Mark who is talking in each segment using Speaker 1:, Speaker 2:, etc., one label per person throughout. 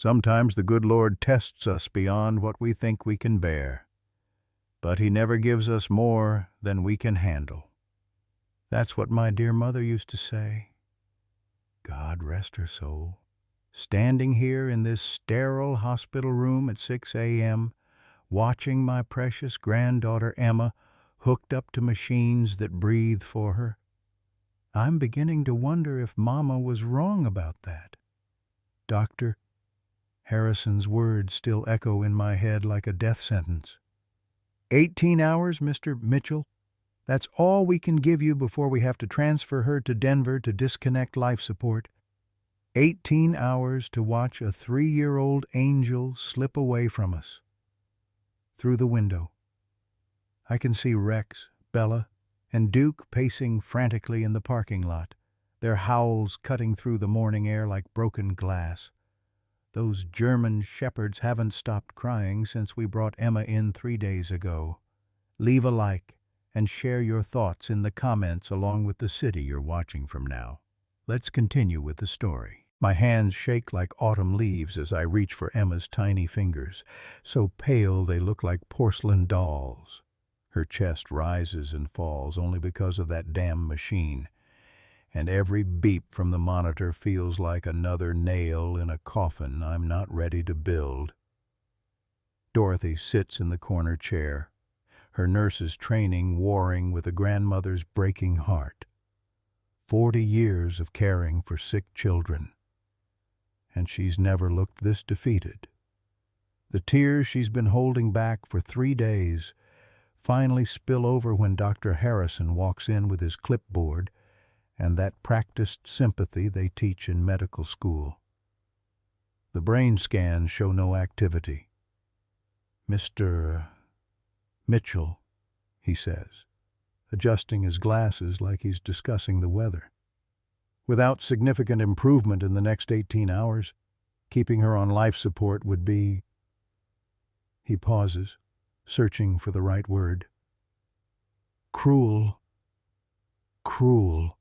Speaker 1: Sometimes the good Lord tests us beyond what we think we can bear, but He never gives us more than we can handle. That's what my dear mother used to say. God rest her soul. Standing here in this sterile hospital room at 6 a.m., watching my precious granddaughter Emma hooked up to machines that breathe for her, I'm beginning to wonder if Mama was wrong about that. Dr. Harrison's words still echo in my head like a death sentence. 18 hours, Mr. Mitchell? That's all we can give you before we have to transfer her to Denver to disconnect life support. 18 hours to watch a 3-year-old angel slip away from us. Through the window, I can see Rex, Bella, and Duke pacing frantically in the parking lot, their howls cutting through the morning air like broken glass. Those German shepherds haven't stopped crying since we brought Emma in 3 days ago. Leave a like and share your thoughts in the comments along with the city you're watching from now. Let's continue with the story. My hands shake like autumn leaves as I reach for Emma's tiny fingers, so pale they look like porcelain dolls. Her chest rises and falls only because of that damn machine, and every beep from the monitor feels like another nail in a coffin I'm not ready to build. Dorothy sits in the corner chair, her nurse's training warring with a grandmother's breaking heart. 40 years of caring for sick children, and she's never looked this defeated. The tears she's been holding back for 3 days finally spill over when Dr. Harrison walks in with his clipboard and that practiced sympathy they teach in medical school. The brain scans show no activity. "Mr. Mitchell," he says, adjusting his glasses like he's discussing the weather. "Without significant improvement in the next 18 hours, keeping her on life support would be—" He pauses, searching for the right word. "Cruel. Cruel."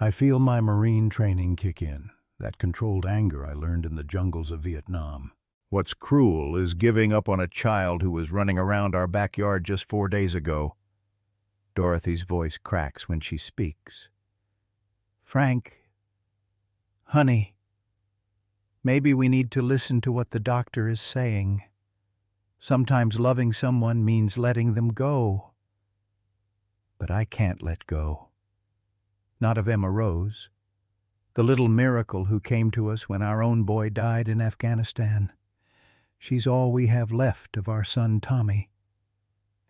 Speaker 1: I feel my Marine training kick in, that controlled anger I learned in the jungles of Vietnam. What's cruel is giving up on a child who was running around our backyard just 4 days ago. Dorothy's voice cracks when she speaks. "Frank, honey, maybe we need to listen to what the doctor is saying. Sometimes loving someone means letting them go. But I can't let go. Not of Emma Rose, the little miracle who came to us when our own boy died in Afghanistan. She's all we have left of our son Tommy,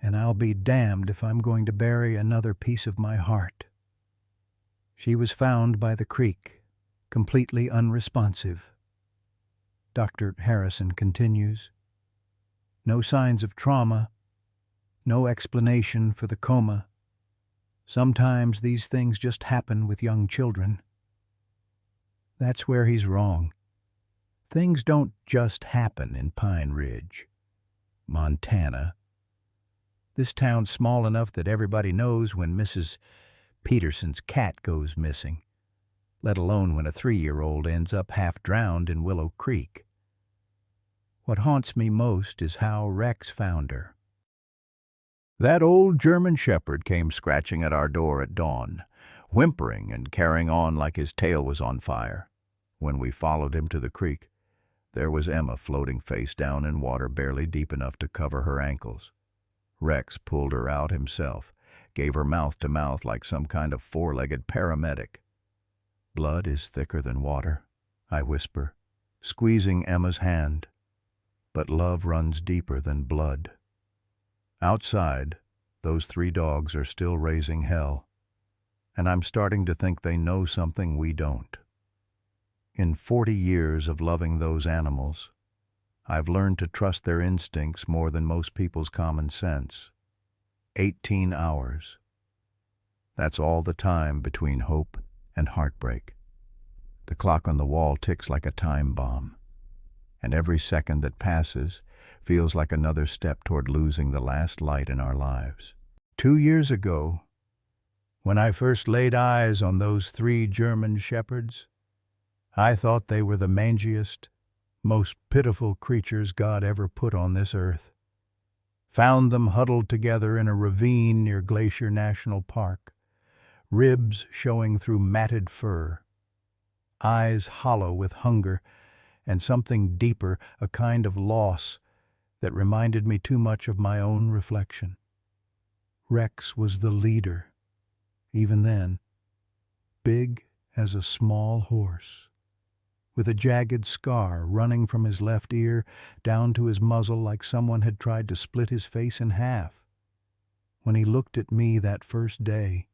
Speaker 1: and I'll be damned if I'm going to bury another piece of my heart. She was found by the creek, completely unresponsive." Dr. Harrison continues. "No signs of trauma, no explanation for the coma. Sometimes these things just happen with young children." That's where he's wrong. Things don't just happen in Pine Ridge, Montana. This town's small enough that everybody knows when Mrs. Peterson's cat goes missing, let alone when a 3-year-old ends up half drowned in Willow Creek. What haunts me most is how Rex found her. That old German shepherd came scratching at our door at dawn, whimpering and carrying on like his tail was on fire. When we followed him to the creek, there was Emma floating face down in water barely deep enough to cover her ankles. Rex pulled her out himself, gave her mouth to mouth like some kind of 4-legged paramedic. "Blood is thicker than water," I whisper, squeezing Emma's hand. "But love runs deeper than blood." Outside, those 3 dogs are still raising hell, and I'm starting to think they know something we don't. In 40 years of loving those animals, I've learned to trust their instincts more than most people's common sense. 18 hours. That's all the time between hope and heartbreak. The clock on the wall ticks like a time bomb, and every second that passes feels like another step toward losing the last light in our lives. 2 years ago, when I first laid eyes on those 3 German shepherds, I thought they were the mangiest, most pitiful creatures God ever put on this earth. Found them huddled together in a ravine near Glacier National Park, ribs showing through matted fur, eyes hollow with hunger and something deeper, a kind of loss that reminded me too much of my own reflection. Rex was the leader, even then, big as a small horse, with a jagged scar running from his left ear down to his muzzle like someone had tried to split his face in half. When he looked at me that first day,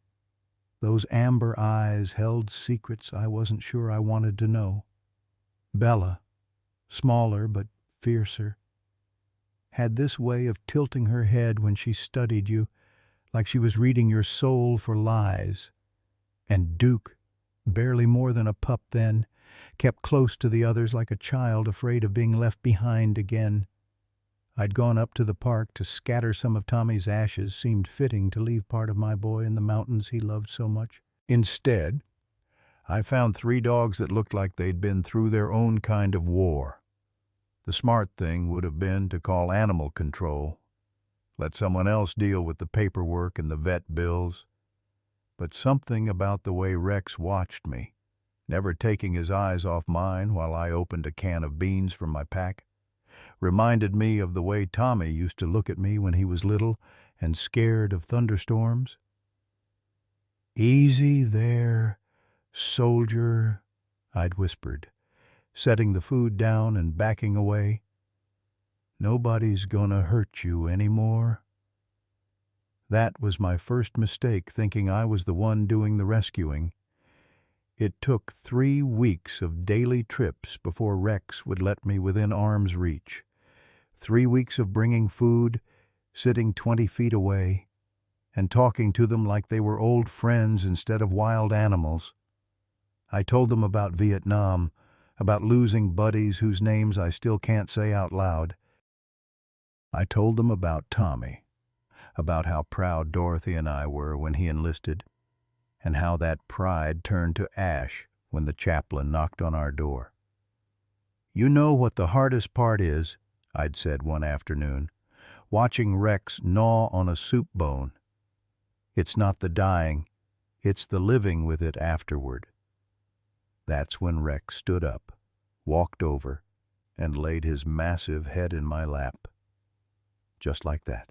Speaker 1: those amber eyes held secrets I wasn't sure I wanted to know. Bella, smaller but fiercer, had this way of tilting her head when she studied you, like she was reading your soul for lies. And Duke, barely more than a pup then, kept close to the others like a child afraid of being left behind again. I'd gone up to the park to scatter some of Tommy's ashes, seemed fitting to leave part of my boy in the mountains he loved so much. Instead, I found 3 dogs that looked like they'd been through their own kind of war. The smart thing would have been to call animal control, let someone else deal with the paperwork and the vet bills. But something about the way Rex watched me, never taking his eyes off mine while I opened a can of beans from my pack, reminded me of the way Tommy used to look at me when he was little and scared of thunderstorms. "Easy there, soldier," I'd whispered, setting the food down and backing away. "Nobody's gonna hurt you anymore." That was my first mistake, thinking I was the one doing the rescuing. It took 3 weeks of daily trips before Rex would let me within arm's reach. 3 weeks of bringing food, sitting 20 feet away, and talking to them like they were old friends instead of wild animals. I told them about Vietnam, about losing buddies whose names I still can't say out loud. I told them about Tommy, about how proud Dorothy and I were when he enlisted, and how that pride turned to ash when the chaplain knocked on our door. "You know what the hardest part is," I'd said one afternoon, watching Rex gnaw on a soup bone. "It's not the dying, it's the living with it afterward." That's when Rex stood up, walked over, and laid his massive head in my lap. Just like that.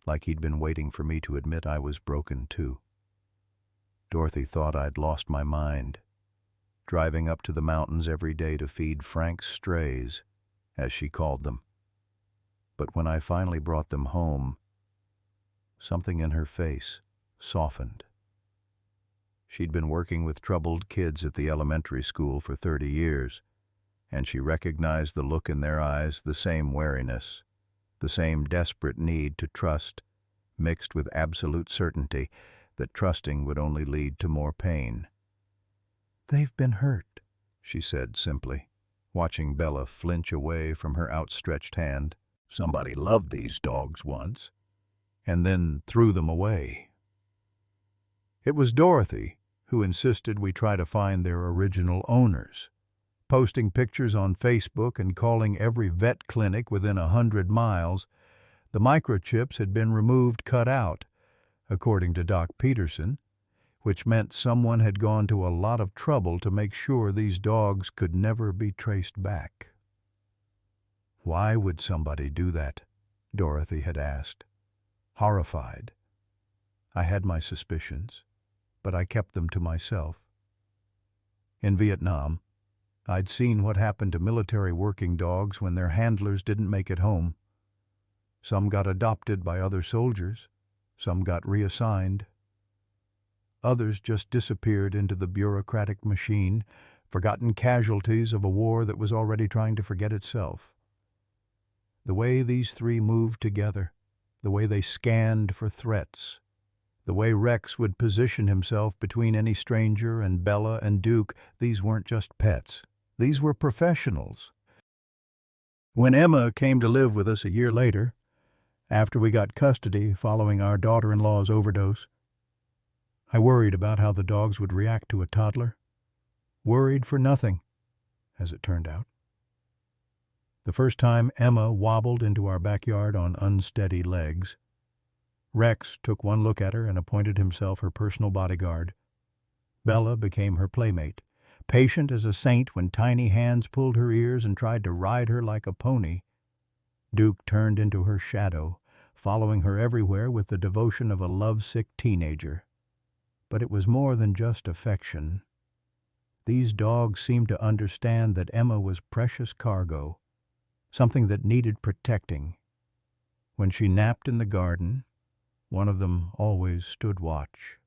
Speaker 1: Like he'd been waiting for me to admit I was broken too. Dorothy thought I'd lost my mind, driving up to the mountains every day to feed Frank's strays, as she called them. But when I finally brought them home, something in her face softened. She'd been working with troubled kids at the elementary school for 30 years, and she recognized the look in their eyes, the same wariness, the same desperate need to trust, mixed with absolute certainty that trusting would only lead to more pain. "They've been hurt," she said simply, watching Bella flinch away from her outstretched hand. "Somebody loved these dogs once, and then threw them away." It was Dorothy who insisted we try to find their original owners, posting pictures on Facebook and calling every vet clinic within 100 miles. The microchips had been removed, cut out, according to Doc Peterson, which meant someone had gone to a lot of trouble to make sure these dogs could never be traced back. "Why would somebody do that?" Dorothy had asked, horrified. I had my suspicions, but I kept them to myself. In Vietnam, I'd seen what happened to military working dogs when their handlers didn't make it home. Some got adopted by other soldiers, some got reassigned. Others just disappeared into the bureaucratic machine, forgotten casualties of a war that was already trying to forget itself. The way these 3 moved together, the way they scanned for threats, the way Rex would position himself between any stranger and Bella and Duke, these weren't just pets. These were professionals. When Emma came to live with us a year later, after we got custody following our daughter-in-law's overdose, I worried about how the dogs would react to a toddler. Worried for nothing, as it turned out. The first time Emma wobbled into our backyard on unsteady legs, Rex took one look at her and appointed himself her personal bodyguard. Bella became her playmate, patient as a saint when tiny hands pulled her ears and tried to ride her like a pony. Duke turned into her shadow, following her everywhere with the devotion of a lovesick teenager. But it was more than just affection. These dogs seemed to understand that Emma was precious cargo, something that needed protecting. When she napped in the garden, one of them always stood watch.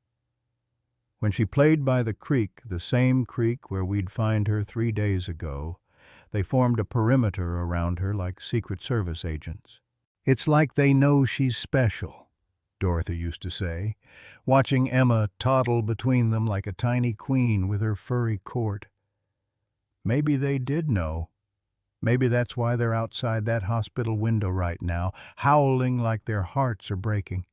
Speaker 1: When she played by the creek, the same creek where we'd find her 3 days ago, they formed a perimeter around her like Secret Service agents. "It's like they know she's special," Dorothy used to say, watching Emma toddle between them like a tiny queen with her furry court. Maybe they did know. Maybe that's why they're outside that hospital window right now, howling like their hearts are breaking.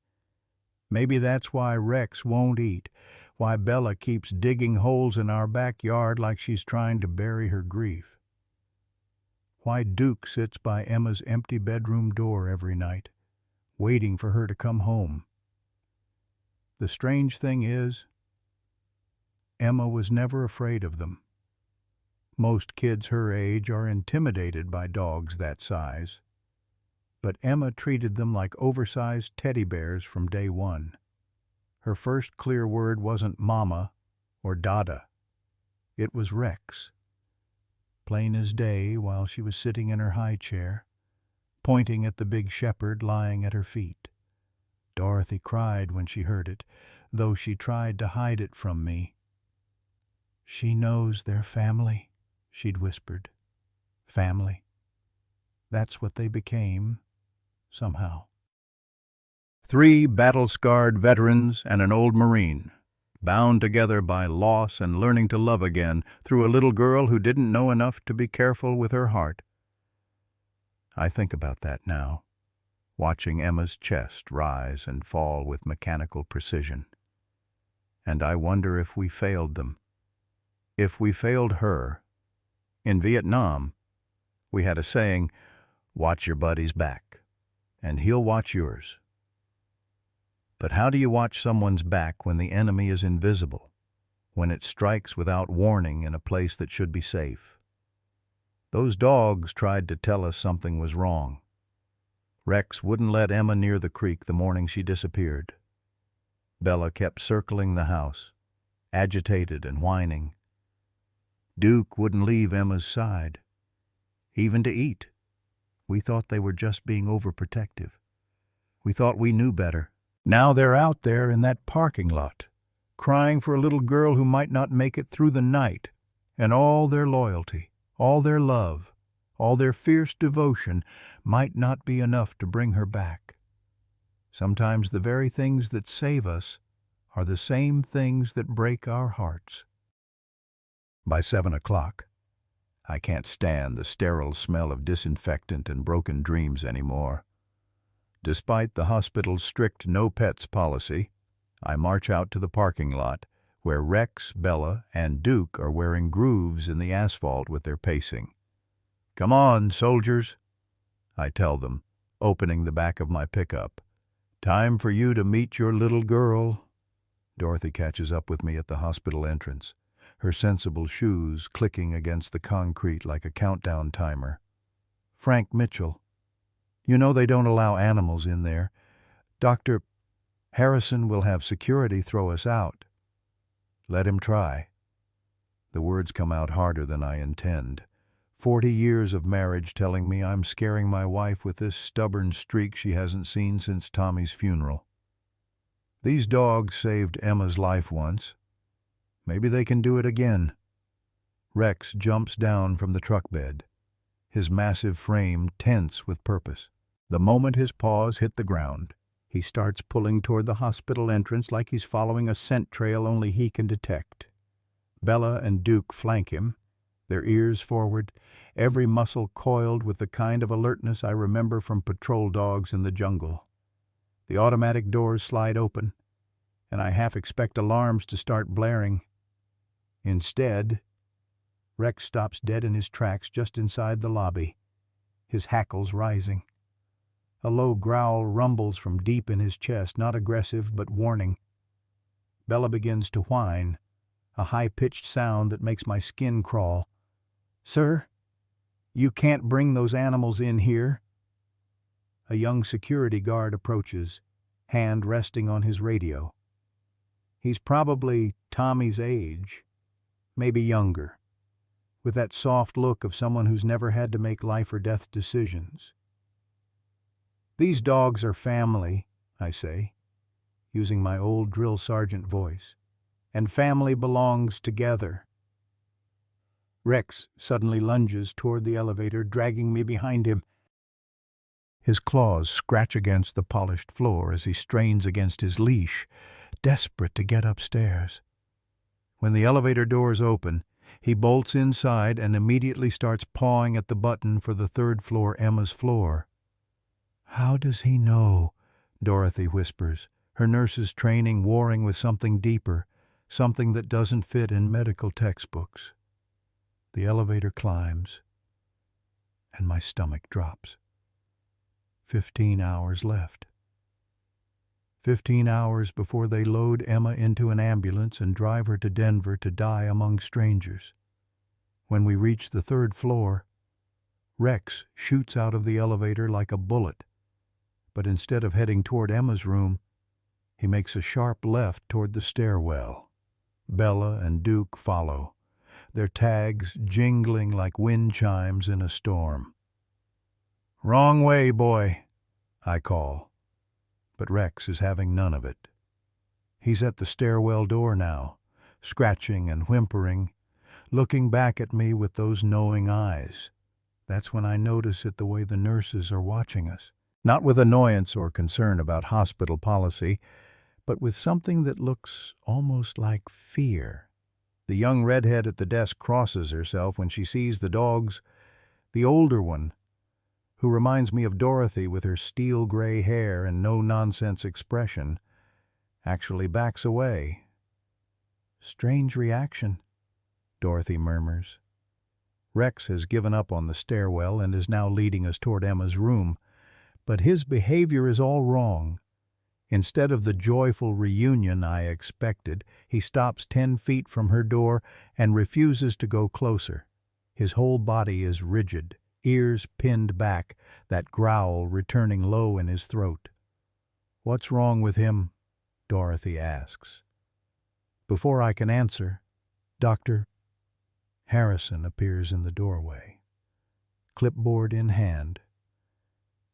Speaker 1: Maybe that's why Rex won't eat, why Bella keeps digging holes in our backyard like she's trying to bury her grief. Why Duke sits by Emma's empty bedroom door every night, waiting for her to come home. The strange thing is, Emma was never afraid of them. Most kids her age are intimidated by dogs that size. But Emma treated them like oversized teddy bears from day one. Her first clear word wasn't Mama or Dada. It was Rex. Plain as day while she was sitting in her high chair, pointing at the big shepherd lying at her feet. Dorothy cried when she heard it, though she tried to hide it from me. "She knows they're family," she'd whispered. Family. That's what they became, somehow. 3 battle-scarred veterans and an old Marine, bound together by loss and learning to love again through a little girl who didn't know enough to be careful with her heart. I think about that now, watching Emma's chest rise and fall with mechanical precision. And I wonder if we failed them. If we failed her. In Vietnam, we had a saying, "Watch your buddy's back, and he'll watch yours." But how do you watch someone's back when the enemy is invisible, when it strikes without warning in a place that should be safe? Those dogs tried to tell us something was wrong. Rex wouldn't let Emma near the creek the morning she disappeared. Bella kept circling the house, agitated and whining. Duke wouldn't leave Emma's side, even to eat. We thought they were just being overprotective. We thought we knew better. Now they're out there in that parking lot, crying for a little girl who might not make it through the night, and all their loyalty, all their love, all their fierce devotion might not be enough to bring her back. Sometimes the very things that save us are the same things that break our hearts. By 7 o'clock, I can't stand the sterile smell of disinfectant and broken dreams anymore. Despite the hospital's strict no-pets policy, I march out to the parking lot, where Rex, Bella, and Duke are wearing grooves in the asphalt with their pacing. "Come on, soldiers," I tell them, opening the back of my pickup. "Time for you to meet your little girl." Dorothy catches up with me at the hospital entrance, her sensible shoes clicking against the concrete like a countdown timer. "Frank Mitchell. You know they don't allow animals in there. Dr. Harrison will have security throw us out." "Let him try." The words come out harder than I intend. 40 years of marriage telling me I'm scaring my wife with this stubborn streak she hasn't seen since Tommy's funeral. These dogs saved Emma's life once. Maybe they can do it again. Rex jumps down from the truck bed, his massive frame tense with purpose. The moment his paws hit the ground, he starts pulling toward the hospital entrance like he's following a scent trail only he can detect. Bella and Duke flank him, their ears forward, every muscle coiled with the kind of alertness I remember from patrol dogs in the jungle. The automatic doors slide open, and I half expect alarms to start blaring. Instead, Rex stops dead in his tracks just inside the lobby. his hackles rising. A low growl rumbles from deep in his chest, not aggressive but warning. Bella begins to whine, a high-pitched sound that makes my skin crawl. "Sir, you can't bring those animals in here." A young security guard approaches, hand resting on his radio. He's probably Tommy's age, maybe younger, with that soft look of someone who's never had to make life or death decisions. "These dogs are family," I say, using my old drill sergeant voice, "and family belongs together." Rex suddenly lunges toward the elevator, dragging me behind him. His claws scratch against the polished floor as he strains against his leash, desperate to get upstairs. When the elevator doors open, he bolts inside and immediately starts pawing at the button for the third floor Emma's floor. "How does he know?" Dorothy whispers, her nurse's training warring with something deeper, something that doesn't fit in medical textbooks. The elevator climbs, and my stomach drops. 15 hours left. 15 hours before they load Emma into an ambulance and drive her to Denver to die among strangers. When we reach the third floor, Rex shoots out of the elevator like a bullet, but instead of heading toward Emma's room, he makes a sharp left toward the stairwell. Bella and Duke follow, their tags jingling like wind chimes in a storm. "Wrong way, boy," I call, but Rex is having none of it. He's at the stairwell door now, scratching and whimpering, looking back at me with those knowing eyes. That's when I notice it the way the nurses are watching us. Not with annoyance or concern about hospital policy, but with something that looks almost like fear. The young redhead at the desk crosses herself when she sees the dogs. The older one, who reminds me of Dorothy with her steel-gray hair and no-nonsense expression, actually backs away. "Strange reaction," Dorothy murmurs. Rex has given up on the stairwell and is now leading us toward Emma's room, but his behavior is all wrong. Instead of the joyful reunion I expected, he stops 10 feet from her door and refuses to go closer. His whole body is rigid, ears pinned back, that growl returning low in his throat. "What's wrong with him?" Dorothy asks. Before I can answer, Dr. Harrison appears in the doorway, clipboard in hand,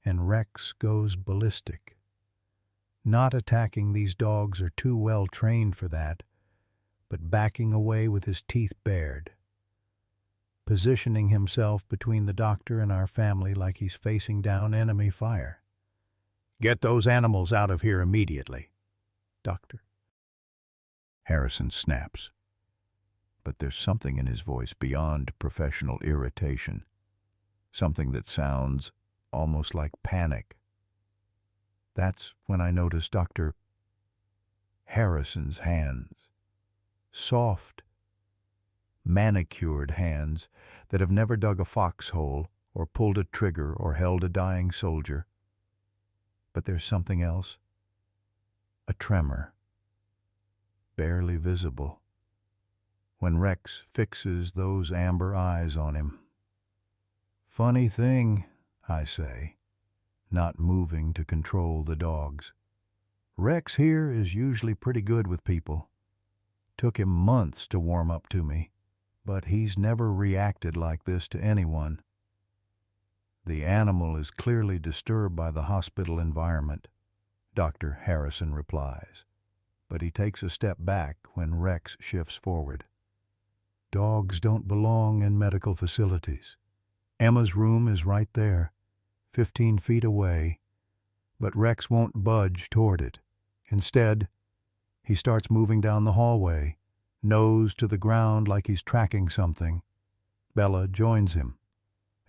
Speaker 1: and Rex goes ballistic. Not attacking these dogs are too well trained for that, but backing away with his teeth bared, positioning himself between the doctor and our family like he's facing down enemy fire. "Get those animals out of here immediately, Doctor." Harrison snaps, but there's something in his voice beyond professional irritation, something that sounds almost like panic. That's when I notice Dr. Harrison's hands. Soft, manicured hands that have never dug a foxhole or pulled a trigger or held a dying soldier. But there's something else. A tremor, barely visible, when Rex fixes those amber eyes on him. "Funny thing," I say, not moving to control the dogs. "Rex here is usually pretty good with people. Took him months to warm up to me, but he's never reacted like this to anyone." "The animal is clearly disturbed by the hospital environment," Dr. Harrison replies, but he takes a step back when Rex shifts forward. "Dogs don't belong in medical facilities. Emma's room is right there, 15 feet away, but Rex won't budge toward it. Instead, he starts moving down the hallway, nose to the ground like he's tracking something. Bella joins him,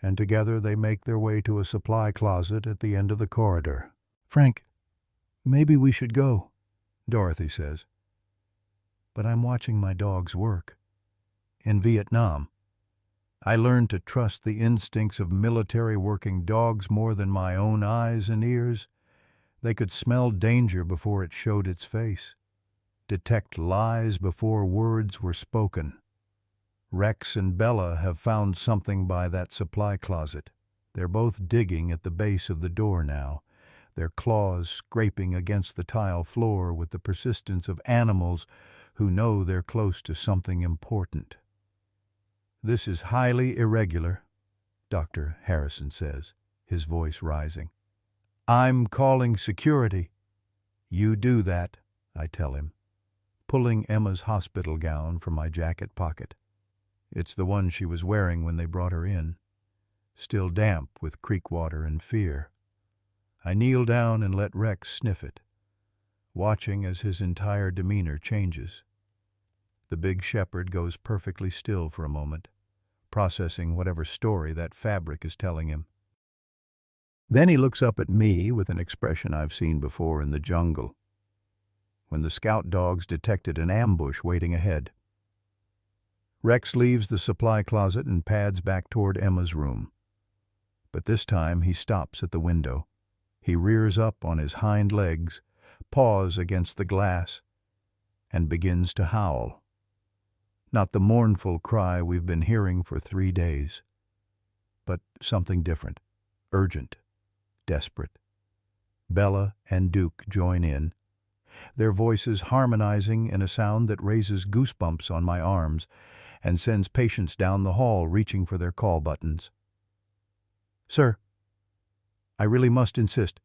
Speaker 1: and together they make their way to a supply closet at the end of the corridor. "Frank, maybe we should go," Dorothy says. But I'm watching my dogs work. In Vietnam, I learned to trust the instincts of military working dogs more than my own eyes and ears. They could smell danger before it showed its face, detect lies before words were spoken. Rex and Bella have found something by that supply closet. They're both digging at the base of the door now, their claws scraping against the tile floor with the persistence of animals who know they're close to something important. "This is highly irregular," Dr. Harrison says, his voice rising. "I'm calling security." "You do that," I tell him, pulling Emma's hospital gown from my jacket pocket. It's the one she was wearing when they brought her in, still damp with creek water and fear. I kneel down and let Rex sniff it, watching as his entire demeanor changes. The big shepherd goes perfectly still for a moment, processing whatever story that fabric is telling him. Then he looks up at me with an expression I've seen before in the jungle, when the scout dogs detected an ambush waiting ahead. Rex leaves the supply closet and pads back toward Emma's room. But this time he stops at the window. He rears up on his hind legs, paws against the glass, and begins to howl. Not the mournful cry we've been hearing for 3 days, but something different, urgent, desperate. Bella and Duke join in, their voices harmonizing in a sound that raises goosebumps on my arms and sends patients down the hall reaching for their call buttons. "Sir, I really must insist,"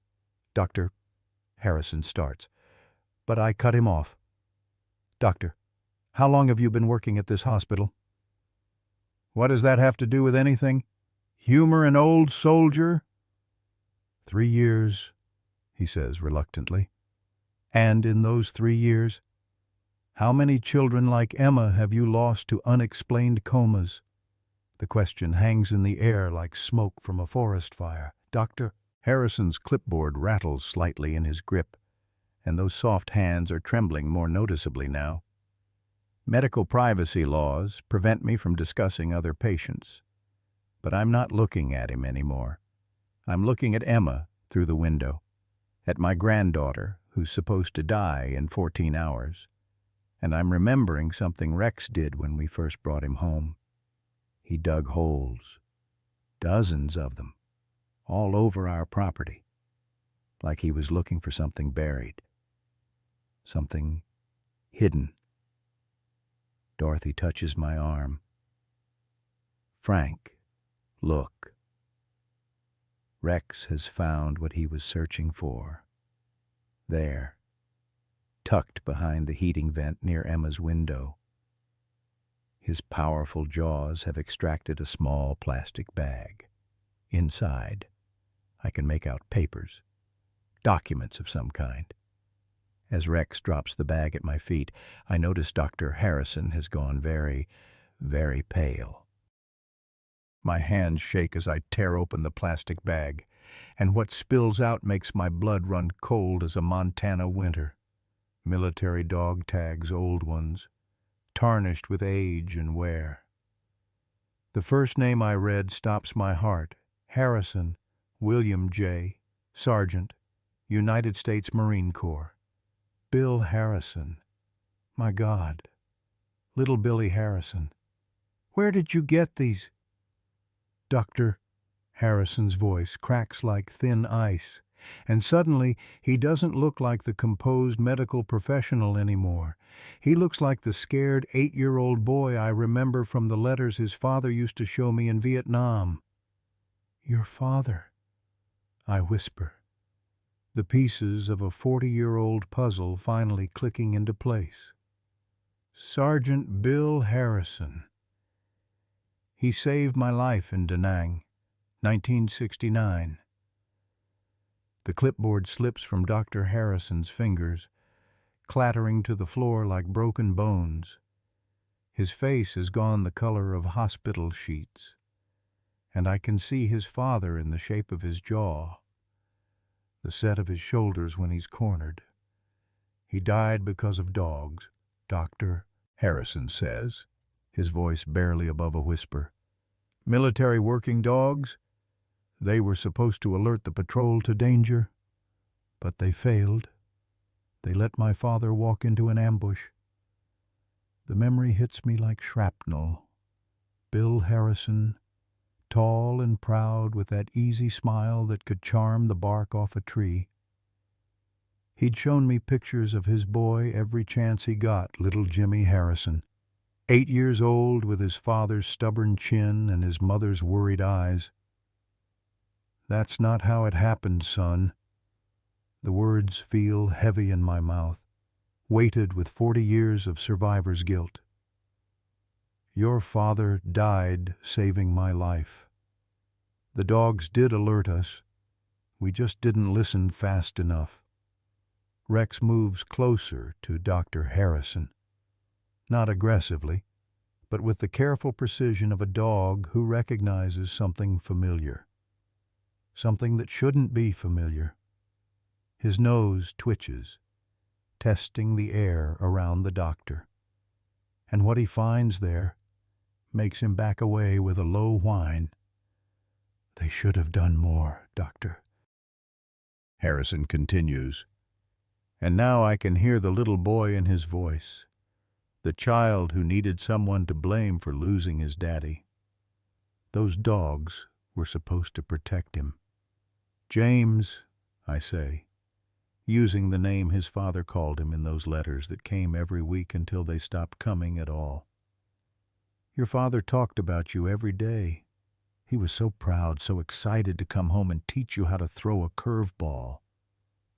Speaker 1: Dr. Harrison starts, but I cut him off. "Doctor, how long have you been working at this hospital?" "What does that have to do with anything? Humor an old soldier?" "3 years," he says reluctantly. "And in those 3 years, how many children like Emma have you lost to unexplained comas?" The question hangs in the air like smoke from a forest fire. Dr. Harrison's clipboard rattles slightly in his grip, and those soft hands are trembling more noticeably now. Medical privacy laws prevent me from discussing other patients, but I'm not looking at him anymore. I'm looking at Emma through the window, at my granddaughter who's supposed to die in 14 hours, and I'm remembering something Rex did when we first brought him home. He dug holes, dozens of them, all over our property, like he was looking for something buried, something hidden. Dorothy touches my arm. "Frank, look. Rex has found what he was searching for. There, tucked behind the heating vent near Emma's window. His powerful jaws have extracted a small plastic bag. Inside, I can make out papers, documents of some kind. As Rex drops the bag at my feet, I notice Dr. Harrison has gone very, very pale. My hands shake as I tear open the plastic bag, and what spills out makes my blood run cold as a Montana winter. Military dog tags, old ones, tarnished with age and wear. The first name I read stops my heart. Harrison, William J., Sergeant, United States Marine Corps. Bill Harrison. My God. Little Billy Harrison. Where did you get these? Dr. Harrison's voice cracks like thin ice, and suddenly he doesn't look like the composed medical professional anymore. He looks like the scared 8-year-old boy I remember from the letters his father used to show me in Vietnam. "Your father," I whisper, the pieces of a 40-year-old puzzle finally clicking into place. Sergeant Bill Harrison. He saved my life in Da Nang, 1969. The clipboard slips from Dr. Harrison's fingers, clattering to the floor like broken bones. His face has gone the color of hospital sheets, and I can see his father in the shape of his jaw, the set of his shoulders when he's cornered. He died because of dogs, Dr. Harrison says, his voice barely above a whisper. Military working dogs? They were supposed to alert the patrol to danger, but they failed. They let my father walk into an ambush. The memory hits me like shrapnel. Bill Harrison, tall and proud with that easy smile that could charm the bark off a tree. He'd shown me pictures of his boy every chance he got, little Jimmy Harrison. 8 years old with his father's stubborn chin and his mother's worried eyes. That's not how it happened, son. The words feel heavy in my mouth, weighted with 40 years of survivor's guilt. Your father died saving my life. The dogs did alert us. We just didn't listen fast enough. Rex moves closer to Dr. Harrison. Not aggressively, but with the careful precision of a dog who recognizes something familiar. Something that shouldn't be familiar. His nose twitches, testing the air around the doctor. And what he finds there makes him back away with a low whine. They should have done more, Doctor. Harrison continues. And now I can hear the little boy in his voice, the child who needed someone to blame for losing his daddy. Those dogs were supposed to protect him. James, I say, using the name his father called him in those letters that came every week until they stopped coming at all. Your father talked about you every day. He was so proud, so excited to come home and teach you how to throw a curveball.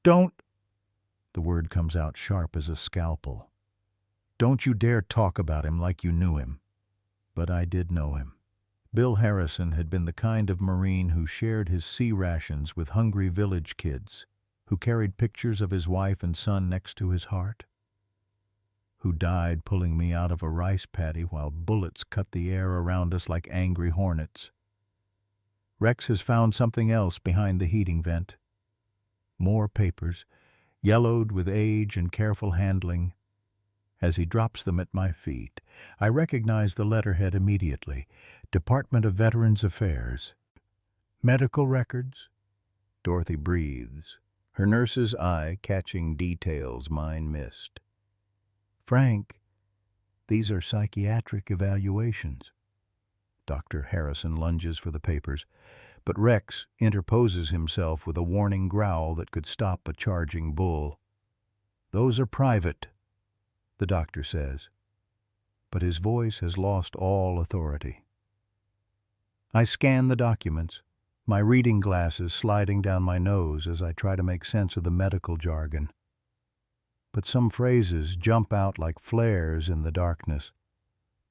Speaker 1: Don't! The word comes out sharp as a scalpel. Don't you dare talk about him like you knew him. But I did know him. Bill Harrison had been the kind of Marine who shared his sea rations with hungry village kids, who carried pictures of his wife and son next to his heart, who died pulling me out of a rice paddy while bullets cut the air around us like angry hornets. Rex has found something else behind the heating vent. More papers, yellowed with age and careful handling. As he drops them at my feet, I recognize the letterhead immediately. Department of Veterans Affairs. Medical records? Dorothy breathes, her nurse's eye catching details mine missed. Frank, these are psychiatric evaluations. Dr. Harrison lunges for the papers, but Rex interposes himself with a warning growl that could stop a charging bull. Those are private, the doctor says, but his voice has lost all authority. I scan the documents, my reading glasses sliding down my nose as I try to make sense of the medical jargon. But some phrases jump out like flares in the darkness.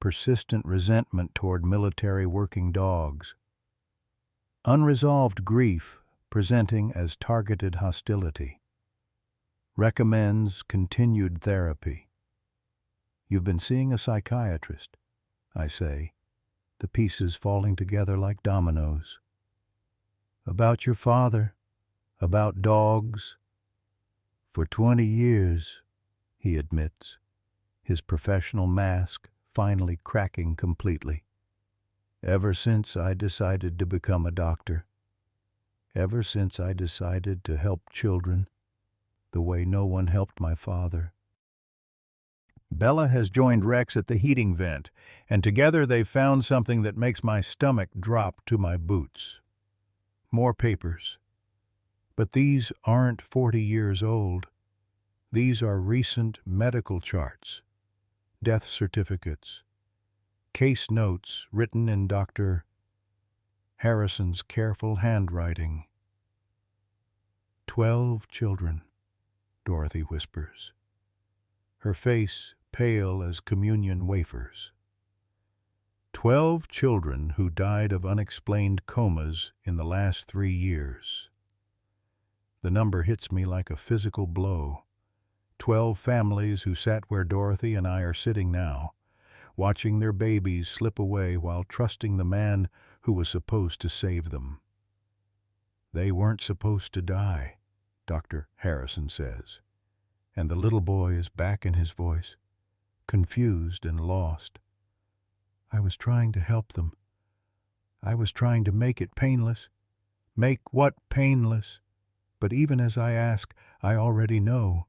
Speaker 1: Persistent resentment toward military working dogs. Unresolved grief presenting as targeted hostility. Recommends continued therapy. You've been seeing a psychiatrist, I say, the pieces falling together like dominoes. About your father, about dogs. For 20 years, he admits, his professional mask finally cracking completely. Ever since I decided to become a doctor. Ever since I decided to help children the way no one helped my father. Bella has joined Rex at the heating vent, and together they've found something that makes my stomach drop to my boots. More papers. But these aren't 40 years old. These are recent medical charts, death certificates, case notes written in Dr. Harrison's careful handwriting. 12 children, Dorothy whispers, her face pale as communion wafers. 12 children who died of unexplained comas in the last 3 years. The number hits me like a physical blow. 12 families who sat where Dorothy and I are sitting now, watching their babies slip away while trusting the man who was supposed to save them. They weren't supposed to die, Dr. Harrison says, and the little boy is back in his voice, confused and lost. I was trying to help them. I was trying to make it painless. Make what painless? But even as I ask, I already know.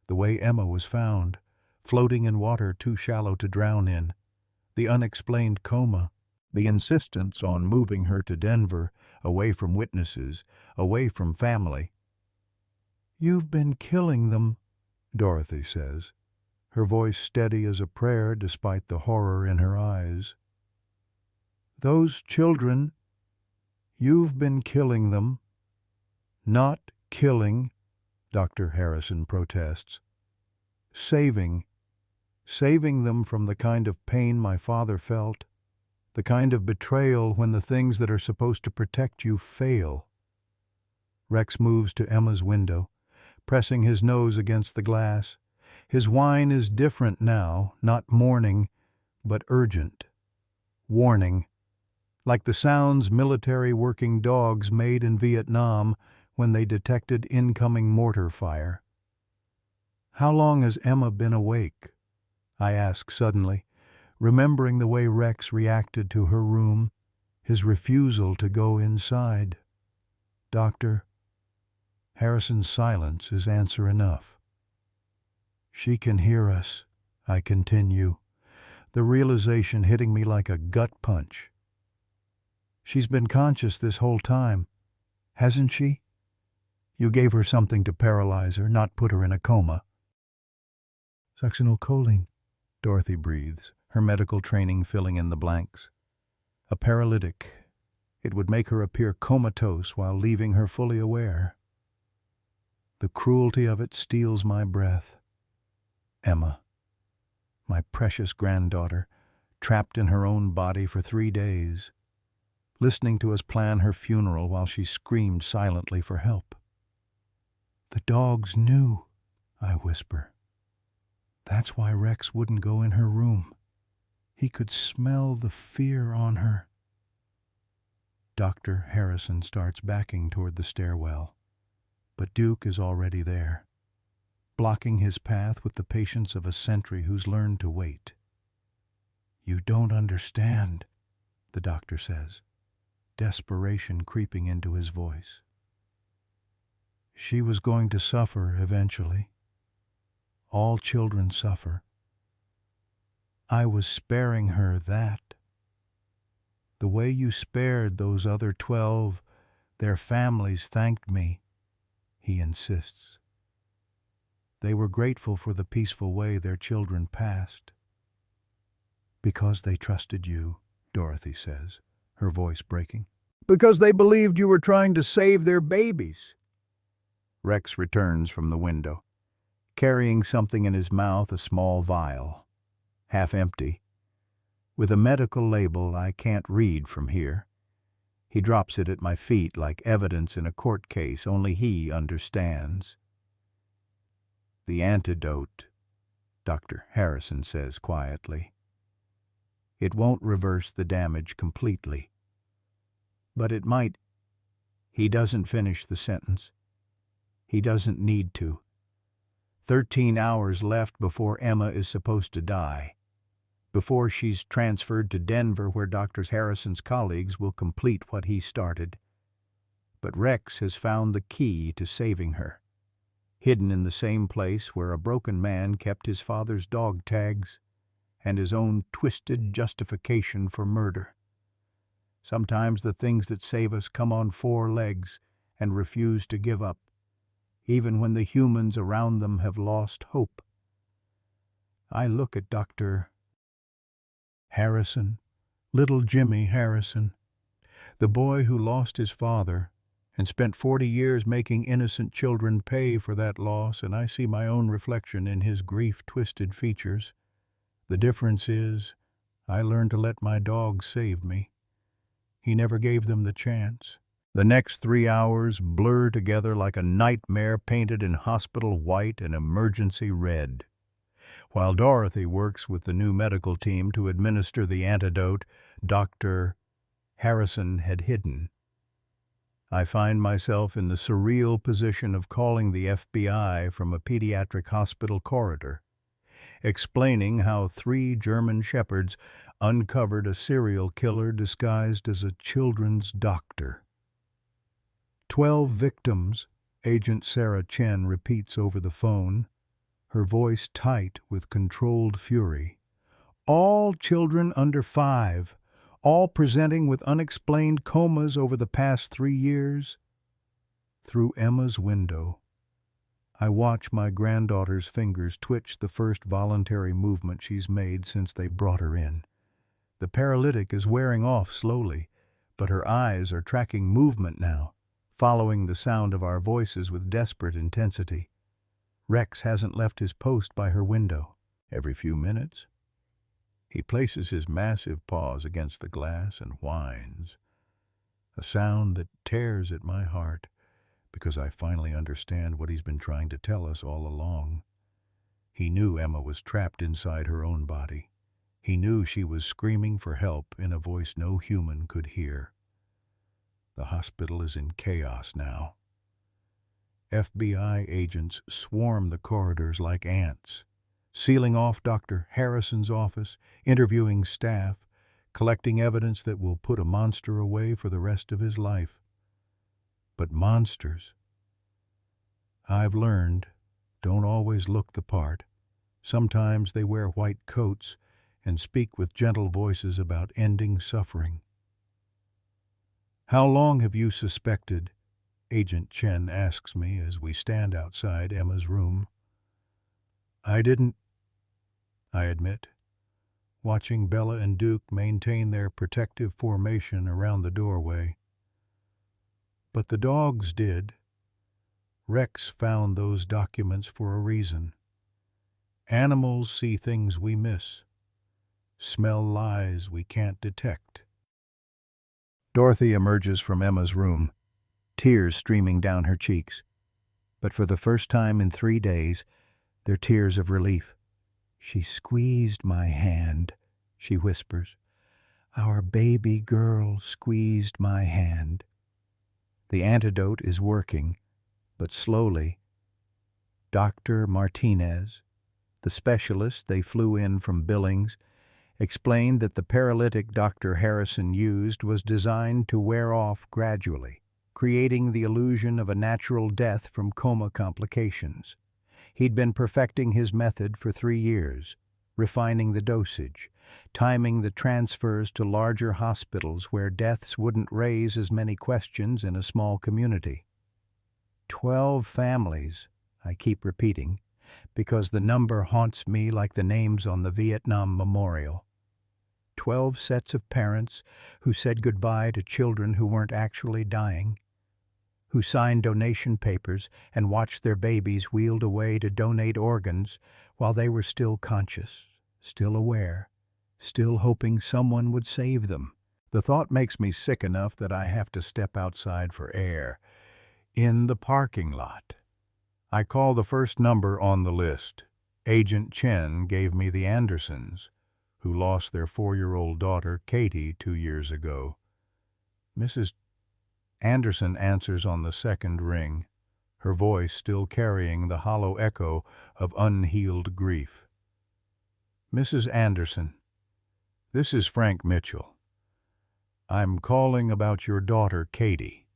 Speaker 1: The way Emma was found, floating in water too shallow to drown in. The unexplained coma. The insistence on moving her to Denver, away from witnesses, away from family. "You've been killing them," Dorothy says, her voice steady as a prayer despite the horror in her eyes. "Those children, you've been killing them." "Not killing," Dr. Harrison protests. "Saving. Saving them from the kind of pain my father felt. The kind of betrayal when the things that are supposed to protect you fail." Rex moves to Emma's window, pressing his nose against the glass. His whine is different now, not mourning, but urgent. Warning. Like the sounds military working dogs made in Vietnam when they detected incoming mortar fire. "How long has Emma been awake?" I ask suddenly, remembering the way Rex reacted to her room, his refusal to go inside. "Doctor," Harrison's silence is answer enough. "She can hear us," I continue, the realization hitting me like a gut punch. "She's been conscious this whole time, hasn't she? You gave her something to paralyze her, not put her in a coma." "Succinyl choline," Dorothy breathes, her medical training filling in the blanks. "A paralytic. It would make her appear comatose while leaving her fully aware." The cruelty of it steals my breath. Emma, my precious granddaughter, trapped in her own body for 3 days, listening to us plan her funeral while she screamed silently for help. "The dogs knew," I whisper. "That's why Rex wouldn't go in her room. He could smell the fear on her." Dr. Harrison starts backing toward the stairwell, but Duke is already there, blocking his path with the patience of a sentry who's learned to wait. "You don't understand," the doctor says, desperation creeping into his voice. "She was going to suffer eventually. All children suffer. I was sparing her that. The way you spared those other 12, their families thanked me," he insists. "They were grateful for the peaceful way their children passed." "Because they trusted you," Dorothy says, her voice breaking. "Because they believed you were trying to save their babies." Rex returns from the window, carrying something in his mouth, a small vial, half empty, with a medical label I can't read from here. He drops it at my feet like evidence in a court case only he understands. "The antidote," Dr. Harrison says quietly. "It won't reverse the damage completely. But it might—" He doesn't finish the sentence. He doesn't need to. 13 hours left before Emma is supposed to die, before she's transferred to Denver where Dr. Harrison's colleagues will complete what he started. But Rex has found the key to saving her, hidden in the same place where a broken man kept his father's dog tags and his own twisted justification for murder. Sometimes the things that save us come on 4 legs and refuse to give up, even when the humans around them have lost hope. I look at Dr. Harrison, little Jimmy Harrison, the boy who lost his father and spent 40 years making innocent children pay for that loss, and I see my own reflection in his grief-twisted features. The difference is, I learned to let my dogs save me. He never gave them the chance. The next 3 hours blur together like a nightmare painted in hospital white and emergency red. While Dorothy works with the new medical team to administer the antidote Dr. Harrison had hidden, I find myself in the surreal position of calling the FBI from a pediatric hospital corridor. explaining how 3 German shepherds uncovered a serial killer disguised as a children's doctor. 12 victims, Agent Sarah Chen repeats over the phone, her voice tight with controlled fury. All children under 5, all presenting with unexplained comas over the past 3 years. Through Emma's window, I watch my granddaughter's fingers twitch the first voluntary movement she's made since they brought her in. The paralytic is wearing off slowly, but her eyes are tracking movement now, following the sound of our voices with desperate intensity. Rex hasn't left his post by her window. Every few minutes, he places his massive paws against the glass and whines, a sound that tears at my heart because I finally understand what he's been trying to tell us all along. He knew Emma was trapped inside her own body. He knew she was screaming for help in a voice no human could hear. The hospital is in chaos now. FBI agents swarm the corridors like ants, sealing off Dr. Harrison's office, interviewing staff, collecting evidence that will put a monster away for the rest of his life. But monsters, I've learned, don't always look the part. Sometimes they wear white coats and speak with gentle voices about ending suffering. "How long have you suspected?" Agent Chen asks me as we stand outside Emma's room. "I didn't," I admit, watching Bella and Duke maintain their protective formation around the doorway. "But the dogs did. Rex found those documents for a reason. Animals see things we miss, smell lies we can't detect." Dorothy emerges from Emma's room, tears streaming down her cheeks. But for the first time in 3 days, they're tears of relief. "She squeezed my hand," she whispers. "Our baby girl squeezed my hand." The antidote is working, but slowly. Dr. Martinez, the specialist they flew in from Billings, explained that the paralytic Dr. Harrison used was designed to wear off gradually, creating the illusion of a natural death from coma complications. He'd been perfecting his method for 3 years, refining the dosage, timing the transfers to larger hospitals where deaths wouldn't raise as many questions in a small community. 12 families, I keep repeating, because the number haunts me like the names on the Vietnam Memorial. 12 sets of parents who said goodbye to children who weren't actually dying, who signed donation papers and watched their babies wheeled away to donate organs while they were still conscious, still aware, still hoping someone would save them. The thought makes me sick enough that I have to step outside for air. In the parking lot, I call the first number on the list. Agent Chen gave me the Andersons, who lost their 4-year-old daughter, Katie, 2 years ago. Mrs. Anderson answers on the second ring, her voice still carrying the hollow echo of unhealed grief. "Mrs. Anderson, this is Frank Mitchell. I'm calling about your daughter, Katie."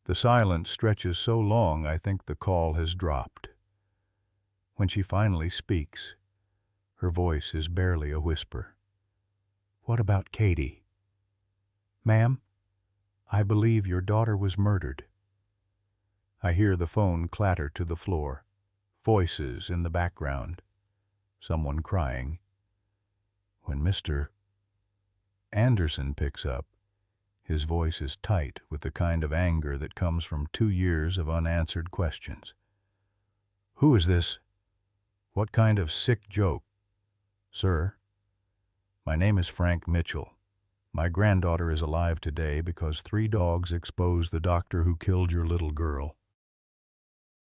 Speaker 1: The silence stretches so long I think the call has dropped. When she finally speaks, her voice is barely a whisper. "What about Katie?" "Ma'am, I believe your daughter was murdered." I hear the phone clatter to the floor, voices in the background, someone crying. When Mr. Anderson picks up, his voice is tight with the kind of anger that comes from 2 years of unanswered questions. "Who is this? What kind of sick joke?" "Sir, my name is Frank Mitchell. My granddaughter is alive today because 3 dogs exposed the doctor who killed your little girl."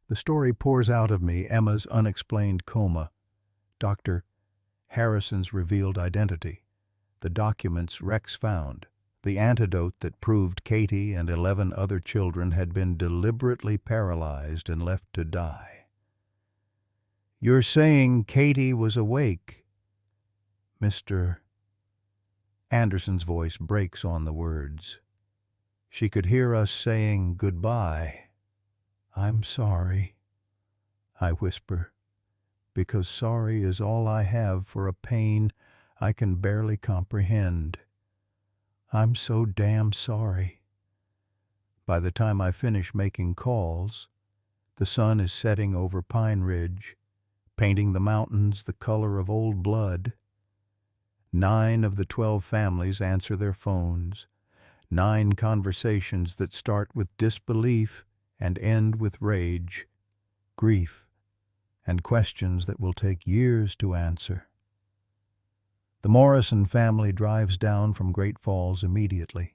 Speaker 1: The story pours out of me: Emma's unexplained coma, Dr. Harrison's revealed identity, the documents Rex found, the antidote that proved Katie and 11 other children had been deliberately paralyzed and left to die. You're saying Katie was awake? Mr. Anderson's voice breaks on the words. She could hear us saying goodbye. I'm sorry, I whisper, because sorry is all I have for a pain I can barely comprehend. I'm so damn sorry. By the time I finish making calls, the sun is setting over Pine Ridge, painting the mountains the color of old blood. 9 of the 12 families answer their phones, 9 conversations that start with disbelief and end with rage, grief, and questions that will take years to answer. The Morrison family drives down from Great Falls immediately.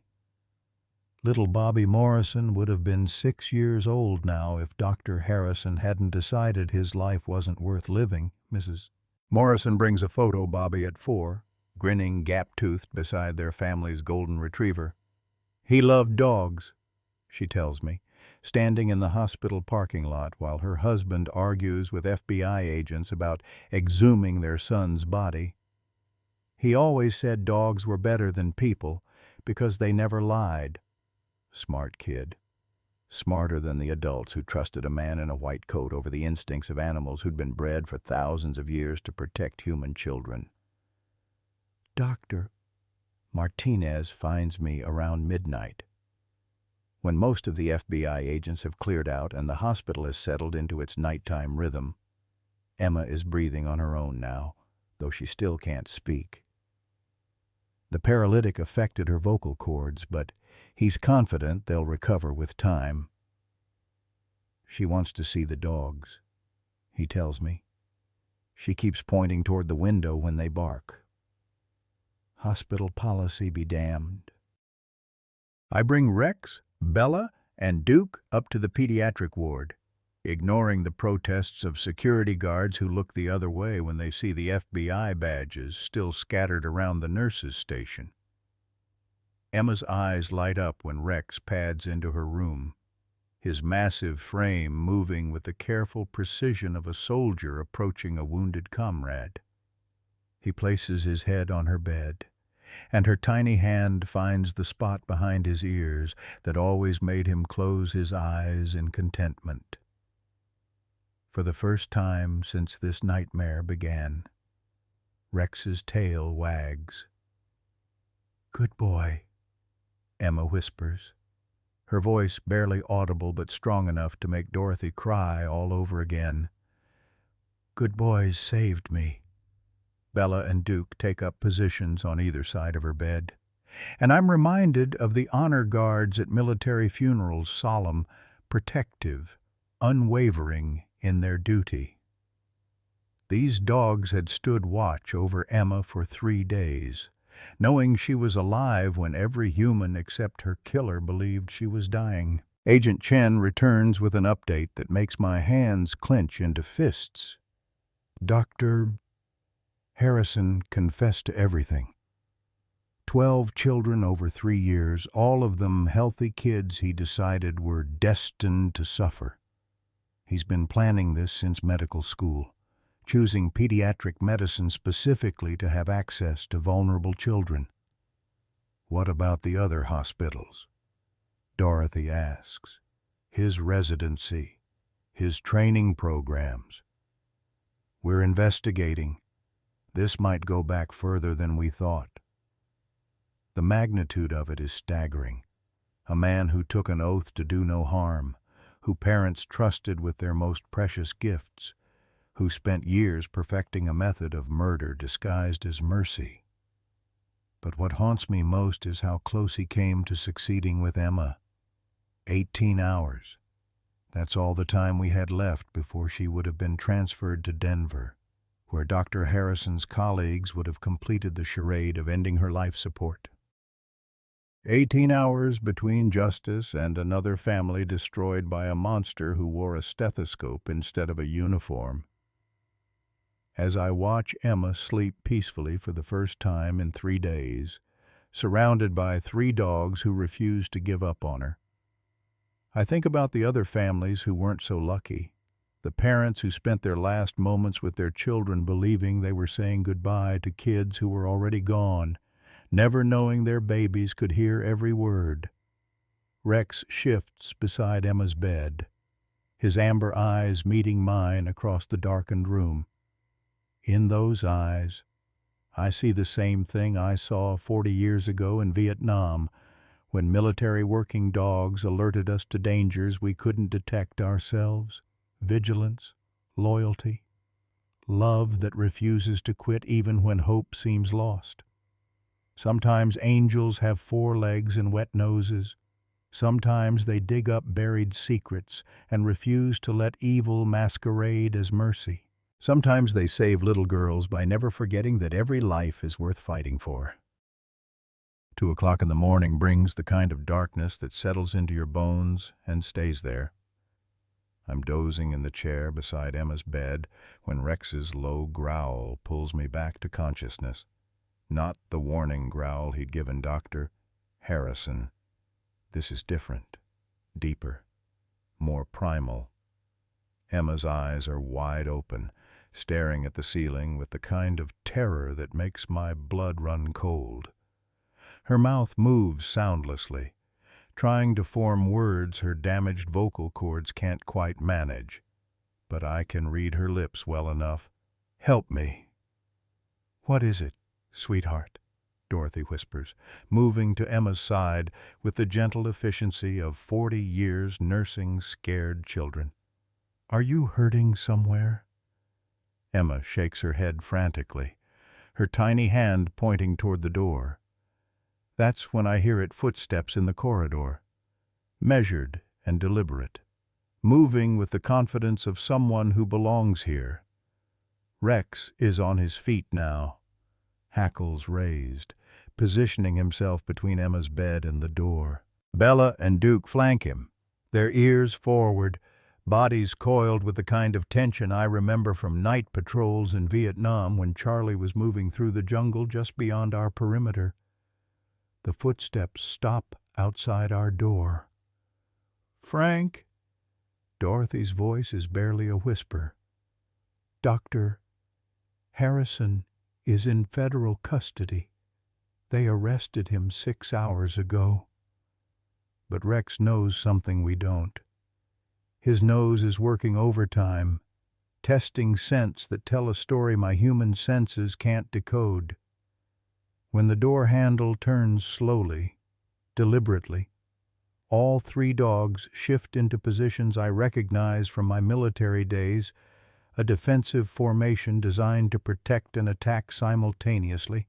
Speaker 1: Little Bobby Morrison would have been 6 years old now if Dr. Harrison hadn't decided his life wasn't worth living, Mrs. Morrison brings a photo Bobby at 4, grinning gap-toothed beside their family's golden retriever. He loved dogs, she tells me, standing in the hospital parking lot while her husband argues with FBI agents about exhuming their son's body. He always said dogs were better than people because they never lied. Smart kid. Smarter than the adults who trusted a man in a white coat over the instincts of animals who'd been bred for thousands of years to protect human children. Dr. Martinez finds me around midnight. When most of the FBI agents have cleared out and the hospital has settled into its nighttime rhythm, Emma is breathing on her own now, though she still can't speak. The paralytic affected her vocal cords, but he's confident they'll recover with time. She wants to see the dogs, he tells me. She keeps pointing toward the window when they bark. Hospital policy be damned. I bring Rex, Bella, and Duke up to the pediatric ward, ignoring the protests of security guards who look the other way when they see the FBI badges still scattered around the nurses' station. Emma's eyes light up when Rex pads into her room, his massive frame moving with the careful precision of a soldier approaching a wounded comrade. He places his head on her bed, and her tiny hand finds the spot behind his ears that always made him close his eyes in contentment. For the first time since this nightmare began, Rex's tail wags. "Good boy," Emma whispers, her voice barely audible but strong enough to make Dorothy cry all over again. "Good boys saved me." Bella and Duke take up positions on either side of her bed, and I'm reminded of the honor guards at military funerals, solemn, protective, unwavering in their duty. These dogs had stood watch over Emma for 3 days, knowing she was alive when every human except her killer believed she was dying. Agent Chen returns with an update that makes my hands clench into fists. Dr. Harrison confessed to everything. 12 children over 3 years, all of them healthy kids he decided were destined to suffer. He's been planning this since medical school, choosing pediatric medicine specifically to have access to vulnerable children. What about the other hospitals? Dorothy asks. His residency, his training programs. We're investigating. This might go back further than we thought. The magnitude of it is staggering. A man who took an oath to do no harm, who parents trusted with their most precious gifts, who spent years perfecting a method of murder disguised as mercy. But what haunts me most is how close he came to succeeding with Emma. 18 hours. That's all the time we had left before she would have been transferred to Denver, where Dr. Harrison's colleagues would have completed the charade of ending her life support. 18 hours between justice and another family destroyed by a monster who wore a stethoscope instead of a uniform. As I watch Emma sleep peacefully for the first time in 3 days, surrounded by 3 dogs who refuse to give up on her, I think about the other families who weren't so lucky, The parents who spent their last moments with their children believing they were saying goodbye to kids who were already gone, never knowing their babies could hear every word. Rex shifts beside Emma's bed, his amber eyes meeting mine across the darkened room. In those eyes, I see the same thing I saw 40 years ago in Vietnam, when military working dogs alerted us to dangers we couldn't detect ourselves. Vigilance, loyalty, love that refuses to quit even when hope seems lost. Sometimes angels have 4 legs and wet noses. Sometimes they dig up buried secrets and refuse to let evil masquerade as mercy. Sometimes they save little girls by never forgetting that every life is worth fighting for. 2 o'clock in the morning brings the kind of darkness that settles into your bones and stays there. I'm dozing in the chair beside Emma's bed when Rex's low growl pulls me back to consciousness. Not the warning growl he'd given Dr. Harrison. This is different, deeper, more primal. Emma's eyes are wide open, staring at the ceiling with the kind of terror that makes my blood run cold. Her mouth moves soundlessly, trying to form words her damaged vocal cords can't quite manage. But I can read her lips well enough. "Help me." "What is it, sweetheart?" Dorothy whispers, moving to Emma's side with the gentle efficiency of 40 years nursing scared children. "Are you hurting somewhere?" Emma shakes her head frantically, her tiny hand pointing toward the door. That's when I hear it footsteps in the corridor, measured and deliberate, moving with the confidence of someone who belongs here. Rex is on his feet now, hackles raised, positioning himself between Emma's bed and the door. Bella and Duke flank him, their ears forward, bodies coiled with the kind of tension I remember from night patrols in Vietnam when Charlie was moving through the jungle just beyond our perimeter. The footsteps stop outside our door. "Frank?" Dorothy's voice is barely a whisper. "Dr. Harrison is in federal custody. They arrested him 6 hours ago." But Rex knows something we don't. His nose is working overtime, testing scents that tell a story my human senses can't decode. When the door handle turns slowly, deliberately, all 3 dogs shift into positions I recognize from my military days, a defensive formation designed to protect and attack simultaneously.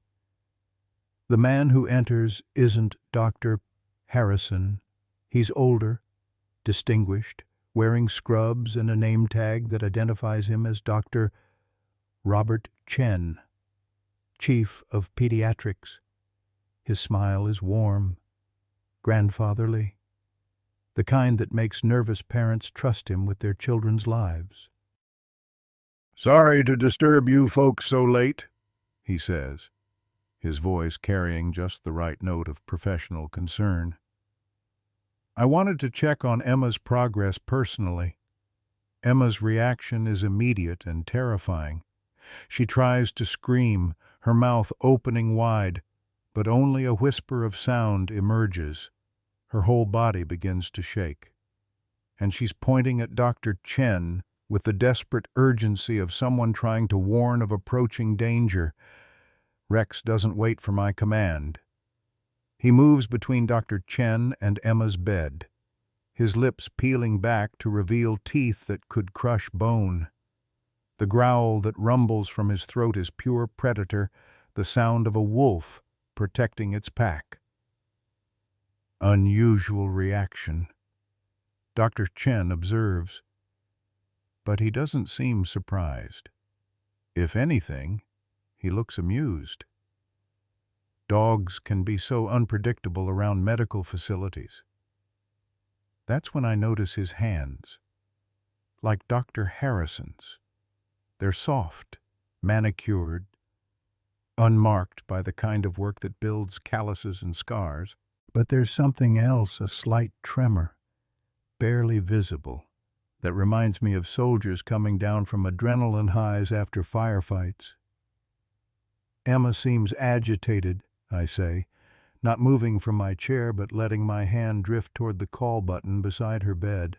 Speaker 1: The man who enters isn't Dr. Harrison. He's older, distinguished, wearing scrubs and a name tag that identifies him as Dr. Robert Chen, Chief of Pediatrics. His smile is warm, grandfatherly, the kind that makes nervous parents trust him with their children's lives. "Sorry to disturb you folks so late," he says, his voice carrying just the right note of professional concern. "I wanted to check on Emma's progress personally. Emma's reaction is immediate and terrifying. She tries to scream, her mouth opening wide, but only a whisper of sound emerges. Her whole body begins to shake. And she's pointing at Dr. Chen with the desperate urgency of someone trying to warn of approaching danger. Rex doesn't wait for my command. He moves between Dr. Chen and Emma's bed, his lips peeling back to reveal teeth that could crush bone. The growl that rumbles from his throat is pure predator, the sound of a wolf protecting its pack. Unusual reaction. Dr. Chen observes, but he doesn't seem surprised. If anything, he looks amused. Dogs can be so unpredictable around medical facilities. That's when I notice his hands, like Dr. Harrison's. They're soft, manicured, unmarked by the kind of work that builds calluses and scars. But there's something else, a slight tremor, barely visible, that reminds me of soldiers coming down from adrenaline highs after firefights. Emma seems agitated, I say, not moving from my chair but letting my hand drift toward the call button beside her bed.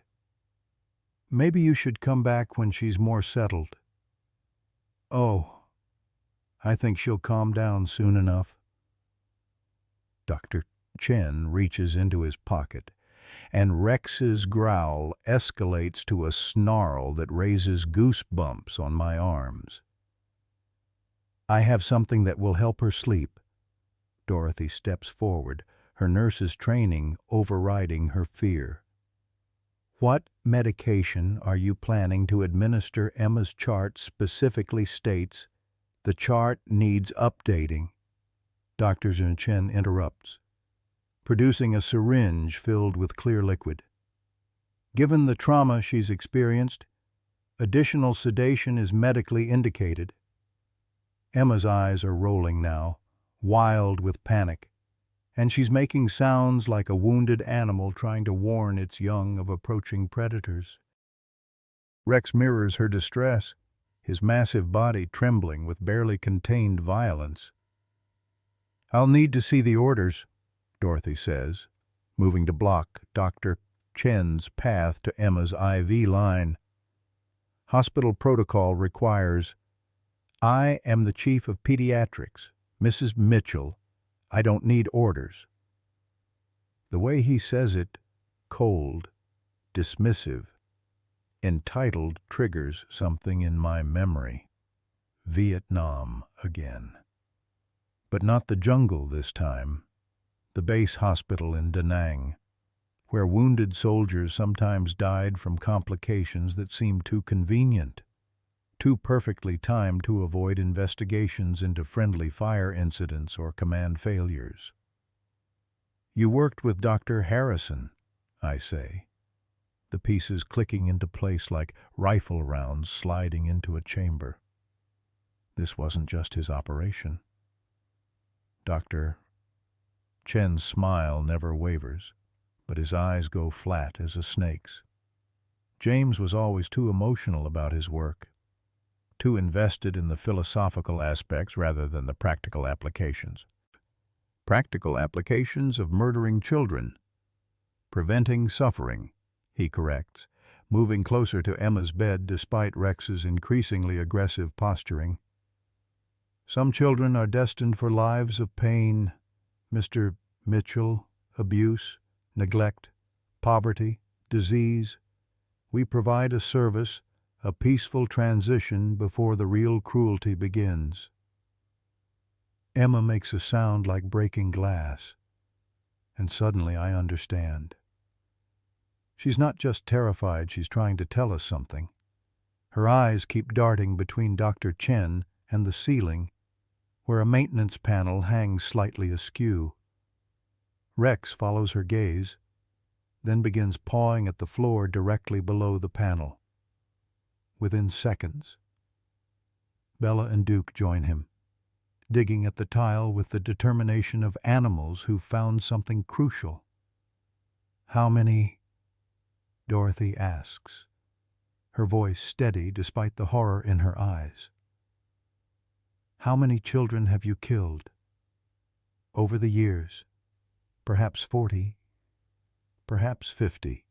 Speaker 1: Maybe you should come back when she's more settled. Oh, I think she'll calm down soon enough. Dr. Chen reaches into his pocket, and Rex's growl escalates to a snarl that raises goosebumps on my arms. I have something that will help her sleep. Dorothy steps forward, her nurse's training overriding her fear. What medication are you planning to administer? Emma's chart specifically states the chart needs updating. Dr. Chen interrupts, producing a syringe filled with clear liquid. Given the trauma she's experienced, additional sedation is medically indicated. Emma's eyes are rolling now, wild with panic, and she's making sounds like a wounded animal trying to warn its young of approaching predators. Rex mirrors her distress, his massive body trembling with barely contained violence. I'll need to see the orders, Dorothy says, moving to block Dr. Chen's path to Emma's IV line. Hospital protocol requires, I am the chief of pediatrics, Mrs. Mitchell. I don't need orders. The way he says it, cold, dismissive, entitled, triggers something in my memory. Vietnam again. But not the jungle this time. The base hospital in Da Nang, where wounded soldiers sometimes died from complications that seemed too convenient, too perfectly timed to avoid investigations into friendly fire incidents or command failures. You worked with Dr. Harrison, I say, the pieces clicking into place like rifle rounds sliding into a chamber. This wasn't just his operation. Dr. Chen's smile never wavers, but his eyes go flat as a snake's. James was always too emotional about his work, too invested in the philosophical aspects rather than the practical applications. Practical applications of murdering children, preventing suffering, he corrects, moving closer to Emma's bed despite Rex's increasingly aggressive posturing. Some children are destined for lives of pain, Mr. Mitchell, abuse, neglect, poverty, disease. We provide a service, a peaceful transition before the real cruelty begins. Emma makes a sound like breaking glass, and suddenly I understand. She's not just terrified, she's trying to tell us something. Her eyes keep darting between Dr. Chen and the ceiling, where a maintenance panel hangs slightly askew. Rex follows her gaze, then begins pawing at the floor directly below the panel. Within seconds, Bella and Duke join him, digging at the tile with the determination of animals who've found something crucial. How many? Dorothy asks, her voice steady despite the horror in her eyes. How many children have you killed? Over the years, perhaps 40, perhaps 50.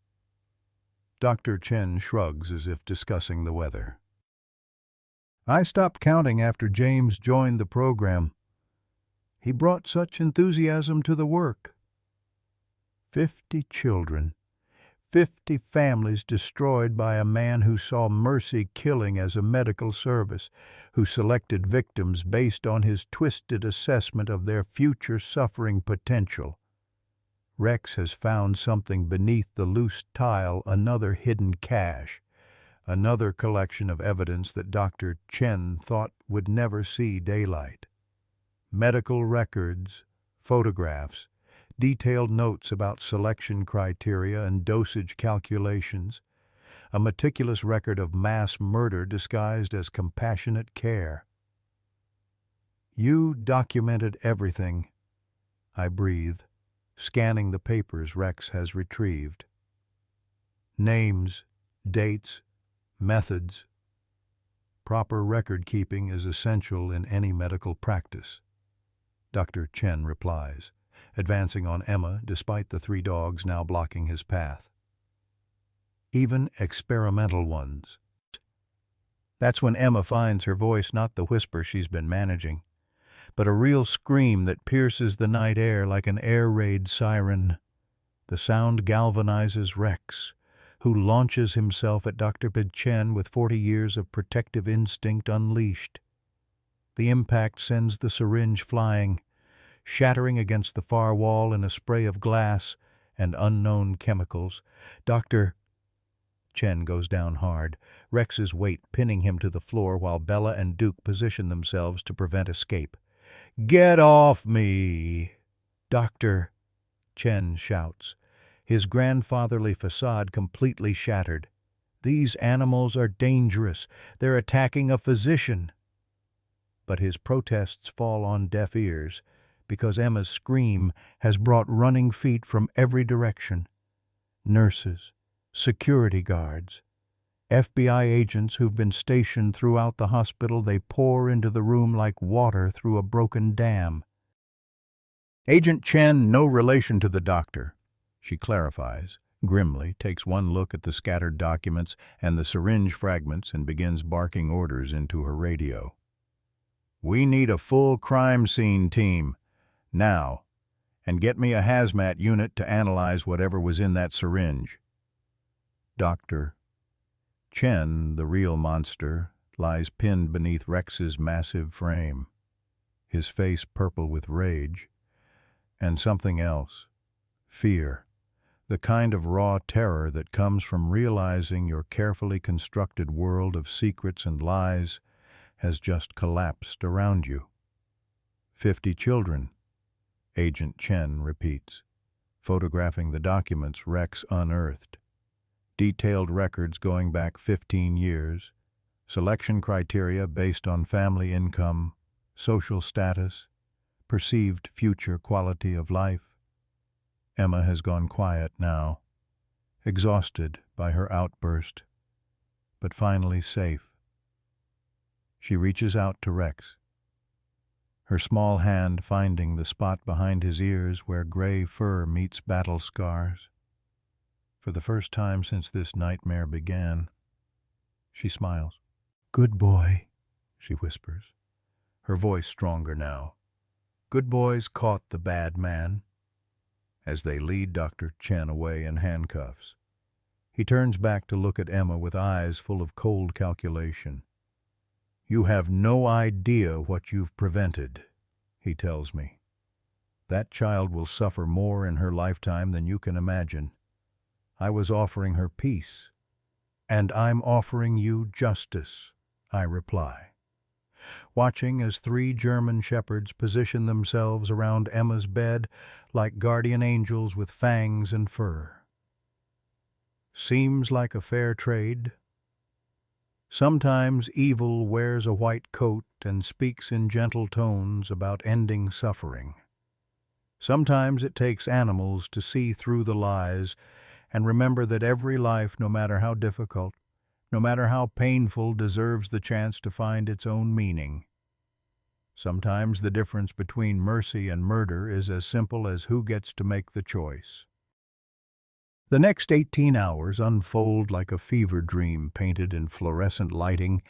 Speaker 1: Dr. Chen shrugs as if discussing the weather. I stopped counting after James joined the program. He brought such enthusiasm to the work. 50 children, 50 families destroyed by a man who saw mercy killing as a medical service, who selected victims based on his twisted assessment of their future suffering potential. Rex has found something beneath the loose tile, another hidden cache, another collection of evidence that Dr. Chen thought would never see daylight. Medical records, photographs, detailed notes about selection criteria and dosage calculations, a meticulous record of mass murder disguised as compassionate care. You documented everything, I breathe, scanning the papers Rex has retrieved. Names, dates, methods. Proper record-keeping is essential in any medical practice. Dr. Chen replies, advancing on Emma despite the 3 dogs now blocking his path. Even experimental ones. That's when Emma finds her voice not the whisper she's been managing, but a real scream that pierces the night air like an air raid siren. The sound galvanizes Rex, who launches himself at Dr. Chen with 40 years of protective instinct unleashed. The impact sends the syringe flying, shattering against the far wall in a spray of glass and unknown chemicals. Dr. Chen goes down hard, Rex's weight pinning him to the floor while Bella and Duke position themselves to prevent escape. "Get off me!" Dr. Chen shouts, his grandfatherly facade completely shattered. "These animals are dangerous. They're attacking a physician." But his protests fall on deaf ears because Emma's scream has brought running feet from every direction. Nurses, security guards, FBI agents who've been stationed throughout the hospital, they pour into the room like water through a broken dam. Agent Chen, no relation to the doctor, she clarifies, grimly, takes one look at the scattered documents and the syringe fragments and begins barking orders into her radio. "We need a full crime scene team, now, and get me a hazmat unit to analyze whatever was in that syringe." Dr. Chen, the real monster, lies pinned beneath Rex's massive frame, his face purple with rage, and something else, fear, the kind of raw terror that comes from realizing your carefully constructed world of secrets and lies has just collapsed around you. 50 children, Agent Chen repeats, photographing the documents Rex unearthed. Detailed records going back 15 years, selection criteria based on family income, social status, perceived future quality of life. Emma has gone quiet now, exhausted by her outburst, but finally safe. She reaches out to Rex, her small hand finding the spot behind his ears where gray fur meets battle scars. For the first time since this nightmare began, she smiles. "Good boy," she whispers, her voice stronger now. "Good boys caught the bad man." As they lead Dr. Chen away in handcuffs, he turns back to look at Emma with eyes full of cold calculation. "You have no idea what you've prevented," he tells me. "That child will suffer more in her lifetime than you can imagine. I was offering her peace, and I'm offering you justice," I reply, watching as 3 German shepherds position themselves around Emma's bed like guardian angels with fangs and fur. Seems like a fair trade. Sometimes evil wears a white coat and speaks in gentle tones about ending suffering. Sometimes it takes animals to see through the lies and remember that every life, no matter how difficult, no matter how painful, deserves the chance to find its own meaning. Sometimes the difference between mercy and murder is as simple as who gets to make the choice. The next 18 hours unfold like a fever dream painted in fluorescent lighting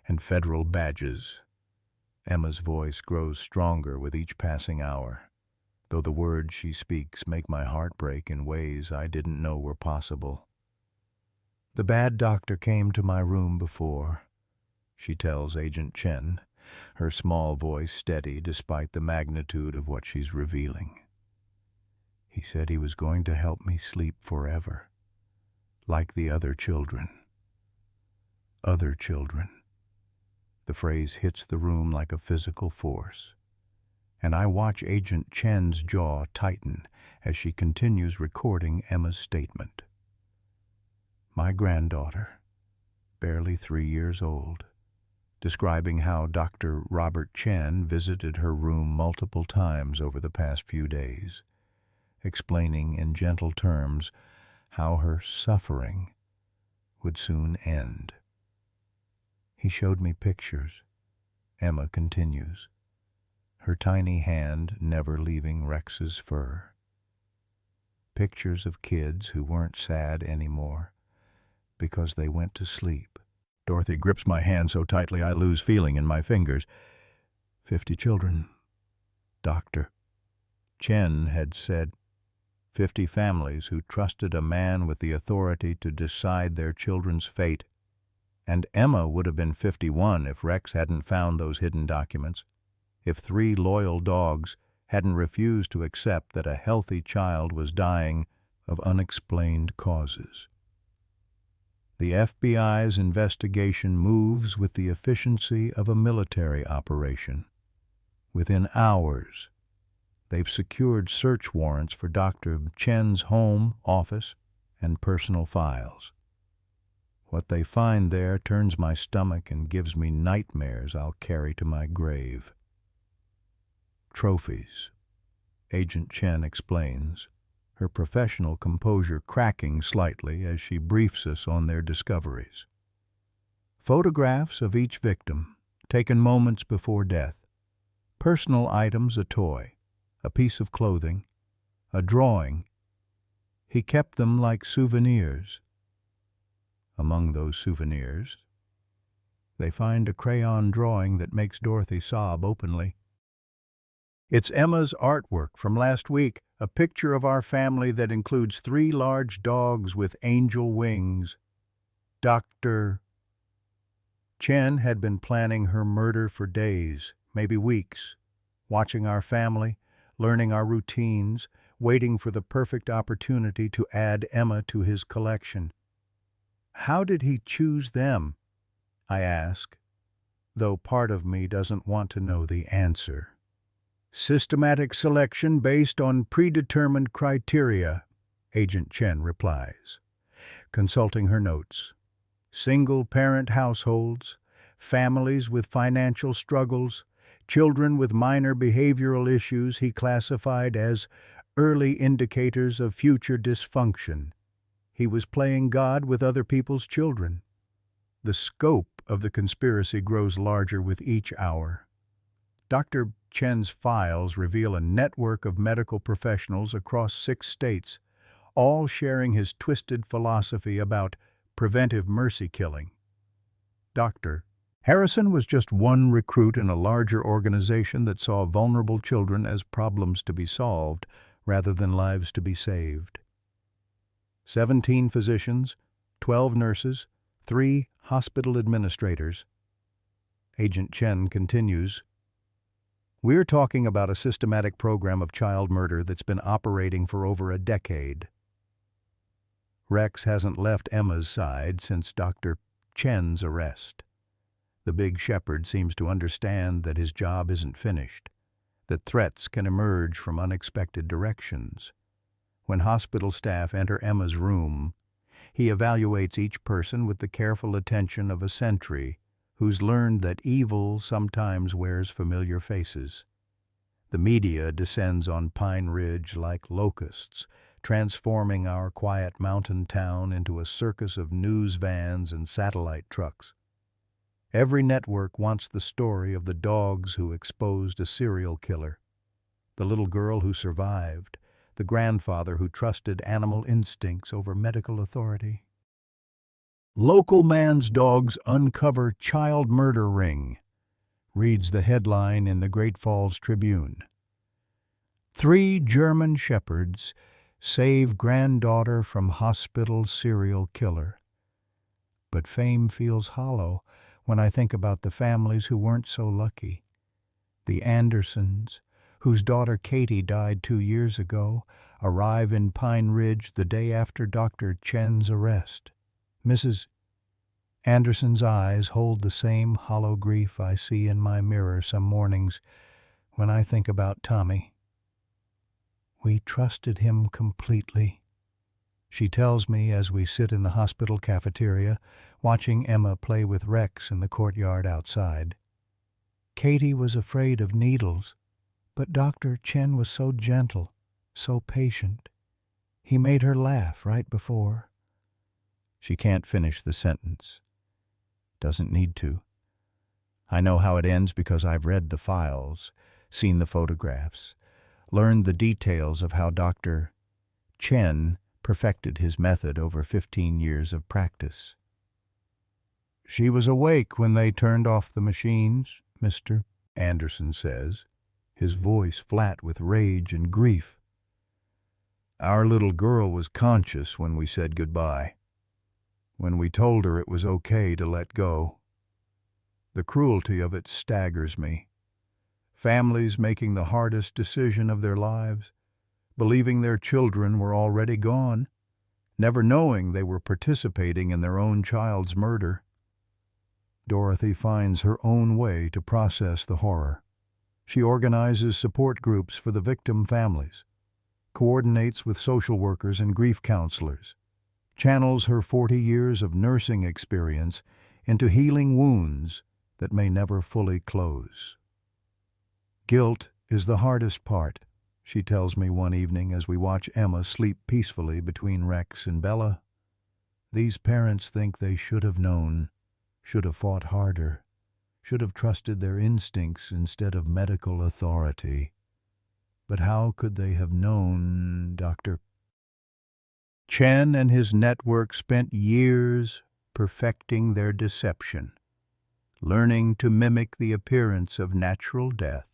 Speaker 1: and federal badges. Emma's voice grows stronger with each passing hour, though the words she speaks make my heart break in ways I didn't know were possible. "The bad doctor came to my room before," she tells Agent Chen, her small voice steady despite the magnitude of what she's revealing. "He said he was going to help me sleep forever, like the other children." Other children. The phrase hits the room like a physical force, and I watch Agent Chen's jaw tighten as she continues recording Emma's statement. "My granddaughter, barely 3 years old, describing how Dr. Robert Chen visited her room multiple times over the past few days, explaining in gentle terms how her suffering would soon end. He showed me pictures. Emma continues, her tiny hand never leaving Rex's fur. Pictures of kids who weren't sad anymore because they went to sleep. Dorothy grips my hand so tightly I lose feeling in my fingers. 50 children. Dr. Chen had said 50 families who trusted a man with the authority to decide their children's fate. And Emma would have been 51 if Rex hadn't found those hidden documents, if 3 loyal dogs hadn't refused to accept that a healthy child was dying of unexplained causes. The FBI's investigation moves with the efficiency of a military operation. Within hours, they've secured search warrants for Dr. Chen's home, office, and personal files. What they find there turns my stomach and gives me nightmares I'll carry to my grave. Trophies, Agent Chen explains, her professional composure cracking slightly as she briefs us on their discoveries. Photographs of each victim, taken moments before death. Personal items, a toy, a piece of clothing, a drawing. He kept them like souvenirs. Among those souvenirs, they find a crayon drawing that makes Dorothy sob openly. It's Emma's artwork from last week, a picture of our family that includes 3 large dogs with angel wings. Dr. Chen had been planning her murder for days, maybe weeks, watching our family, learning our routines, waiting for the perfect opportunity to add Emma to his collection. How did he choose them? I ask, though part of me doesn't want to know the answer. Systematic selection based on predetermined criteria, Agent Chen replies, consulting her notes. Single-parent households, families with financial struggles, children with minor behavioral issues he classified as early indicators of future dysfunction. He was playing God with other people's children. The scope of the conspiracy grows larger with each hour. Dr. Chen's files reveal a network of medical professionals across 6 states, all sharing his twisted philosophy about preventive mercy killing. Dr. Harrison was just one recruit in a larger organization that saw vulnerable children as problems to be solved rather than lives to be saved. 17 physicians, 12 nurses, 3 hospital administrators. Agent Chen continues, "We're talking about a systematic program of child murder that's been operating for over a decade. Rex hasn't left Emma's side since Dr. Chen's arrest. The big shepherd seems to understand that his job isn't finished, that threats can emerge from unexpected directions. When hospital staff enter Emma's room, he evaluates each person with the careful attention of a sentry who's learned that evil sometimes wears familiar faces. The media descends on Pine Ridge like locusts, transforming our quiet mountain town into a circus of news vans and satellite trucks. Every network wants the story of the dogs who exposed a serial killer, the little girl who survived, the grandfather who trusted animal instincts over medical authority. Local man's dogs uncover child murder ring, reads the headline in the Great Falls Tribune. 3 German shepherds save granddaughter from hospital serial killer. But fame feels hollow when I think about the families who weren't so lucky. The Andersons, whose daughter Katie died 2 years ago, arrive in Pine Ridge the day after Dr. Chen's arrest. Mrs. Anderson's eyes hold the same hollow grief I see in my mirror some mornings when I think about Tommy. We trusted him completely, she tells me as we sit in the hospital cafeteria, watching Emma play with Rex in the courtyard outside. Katie was afraid of needles, but Dr. Chen was so gentle, so patient. He made her laugh right before. She can't finish the sentence. Doesn't need to. I know how it ends because I've read the files, seen the photographs, learned the details of how Dr. Chen perfected his method over 15 years of practice. She was awake when they turned off the machines, Mr. Anderson says, his voice flat with rage and grief. Our little girl was conscious when we said goodbye, when we told her it was okay to let go. The cruelty of it staggers me. Families making the hardest decision of their lives, believing their children were already gone, never knowing they were participating in their own child's murder. Dorothy finds her own way to process the horror. She organizes support groups for the victim families, coordinates with social workers and grief counselors, channels her 40 years of nursing experience into healing wounds that may never fully close. Guilt is the hardest part, she tells me one evening as we watch Emma sleep peacefully between Rex and Bella. These parents think they should have known, should have fought harder, should have trusted their instincts instead of medical authority. But how could they have known, Dr. Chen and his network spent years perfecting their deception, learning to mimic the appearance of natural death,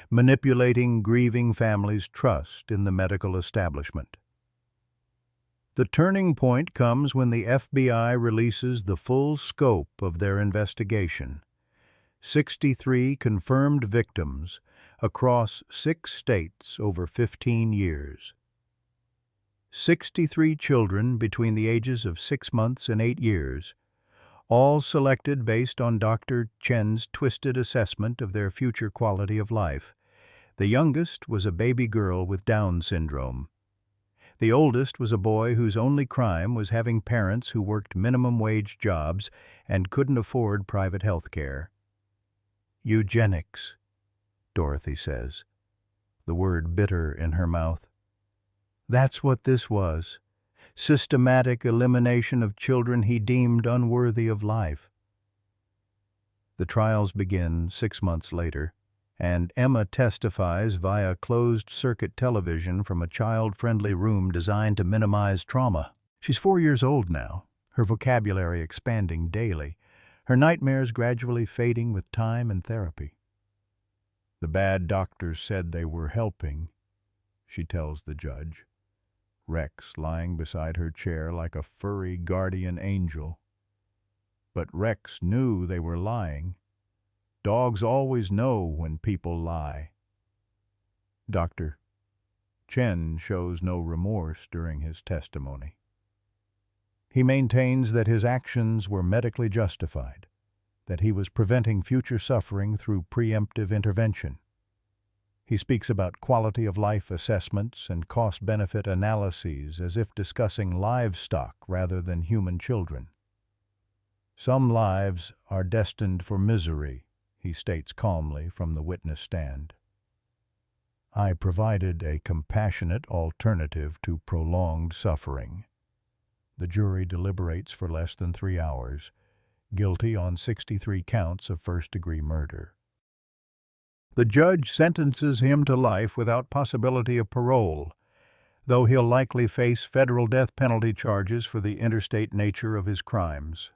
Speaker 1: manipulating grieving families' trust in the medical establishment. The turning point comes when the FBI releases the full scope of their investigation. 63 confirmed victims across 6 states over 15 years. 63 children between the ages of 6 months and 8 years, all selected based on Dr. Chen's twisted assessment of their future quality of life. The youngest was a baby girl with Down syndrome. The oldest was a boy whose only crime was having parents who worked minimum-wage jobs and couldn't afford private health care. Eugenics, Dorothy says, the word bitter in her mouth. That's what this was. Systematic elimination of children he deemed unworthy of life. The trials begin 6 months later, and Emma testifies via closed-circuit television from a child-friendly room designed to minimize trauma. She's 4 years old now, her vocabulary expanding daily, her nightmares gradually fading with time and therapy. The bad doctors said they were helping, she tells the judge, Rex lying beside her chair like a furry guardian angel. But Rex knew they were lying. Dogs always know when people lie. Dr. Chen shows no remorse during his testimony. He maintains that his actions were medically justified, that he was preventing future suffering through preemptive intervention. He speaks about quality-of-life assessments and cost-benefit analyses as if discussing livestock rather than human children. Some lives are destined for misery, he states calmly from the witness stand. I provided a compassionate alternative to prolonged suffering. The jury deliberates for less than 3 hours, guilty on 63 counts of first-degree murder. The judge sentences him to life without possibility of parole, though he'll likely face federal death penalty charges for the interstate nature of his crimes.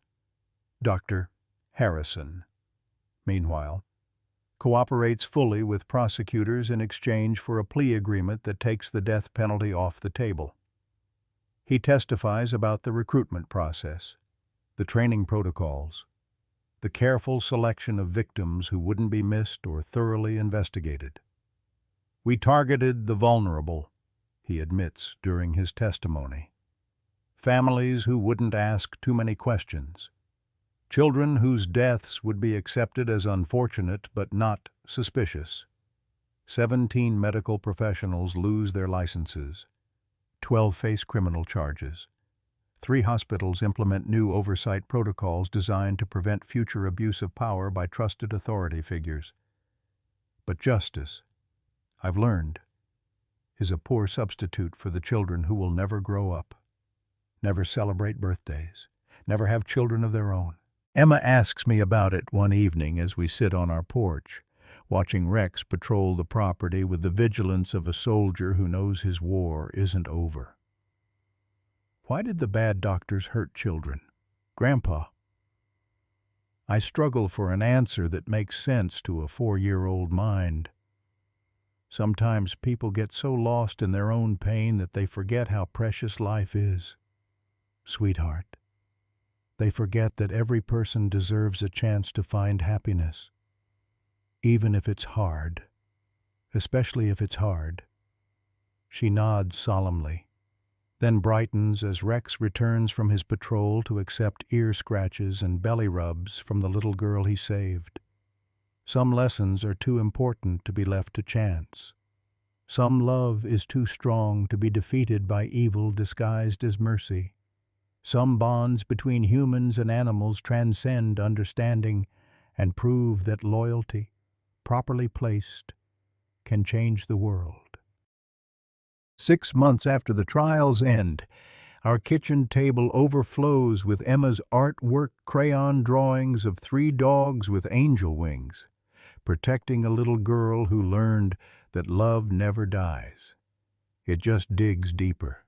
Speaker 1: Dr. Harrison, meanwhile, cooperates fully with prosecutors in exchange for a plea agreement that takes the death penalty off the table. He testifies about the recruitment process, the training protocols, the careful selection of victims who wouldn't be missed or thoroughly investigated. We targeted the vulnerable, he admits during his testimony. Families who wouldn't ask too many questions. Children whose deaths would be accepted as unfortunate but not suspicious. 17 medical professionals lose their licenses. 12 face criminal charges. 3 hospitals implement new oversight protocols designed to prevent future abuse of power by trusted authority figures. But justice, I've learned, is a poor substitute for the children who will never grow up. never celebrate birthdays, never have children of their own. Emma asks me about it one evening as we sit on our porch, watching Rex patrol the property with the vigilance of a soldier who knows his war isn't over. Why did the bad doctors hurt children? Grandpa. I struggle for an answer that makes sense to a 4-year-old mind. Sometimes people get so lost in their own pain that they forget how precious life is. Sweetheart, they forget that every person deserves a chance to find happiness, even if it's hard, especially if it's hard. She nods solemnly, then brightens as Rex returns from his patrol to accept ear scratches and belly rubs from the little girl he saved. Some lessons are too important to be left to chance. Some love is too strong to be defeated by evil disguised as mercy. Some bonds between humans and animals transcend understanding and prove that loyalty, properly placed, can change the world. 6 months after the trial's end, our kitchen table overflows with Emma's artwork crayon drawings of 3 dogs with angel wings, protecting a little girl who learned that love never dies. It just digs deeper.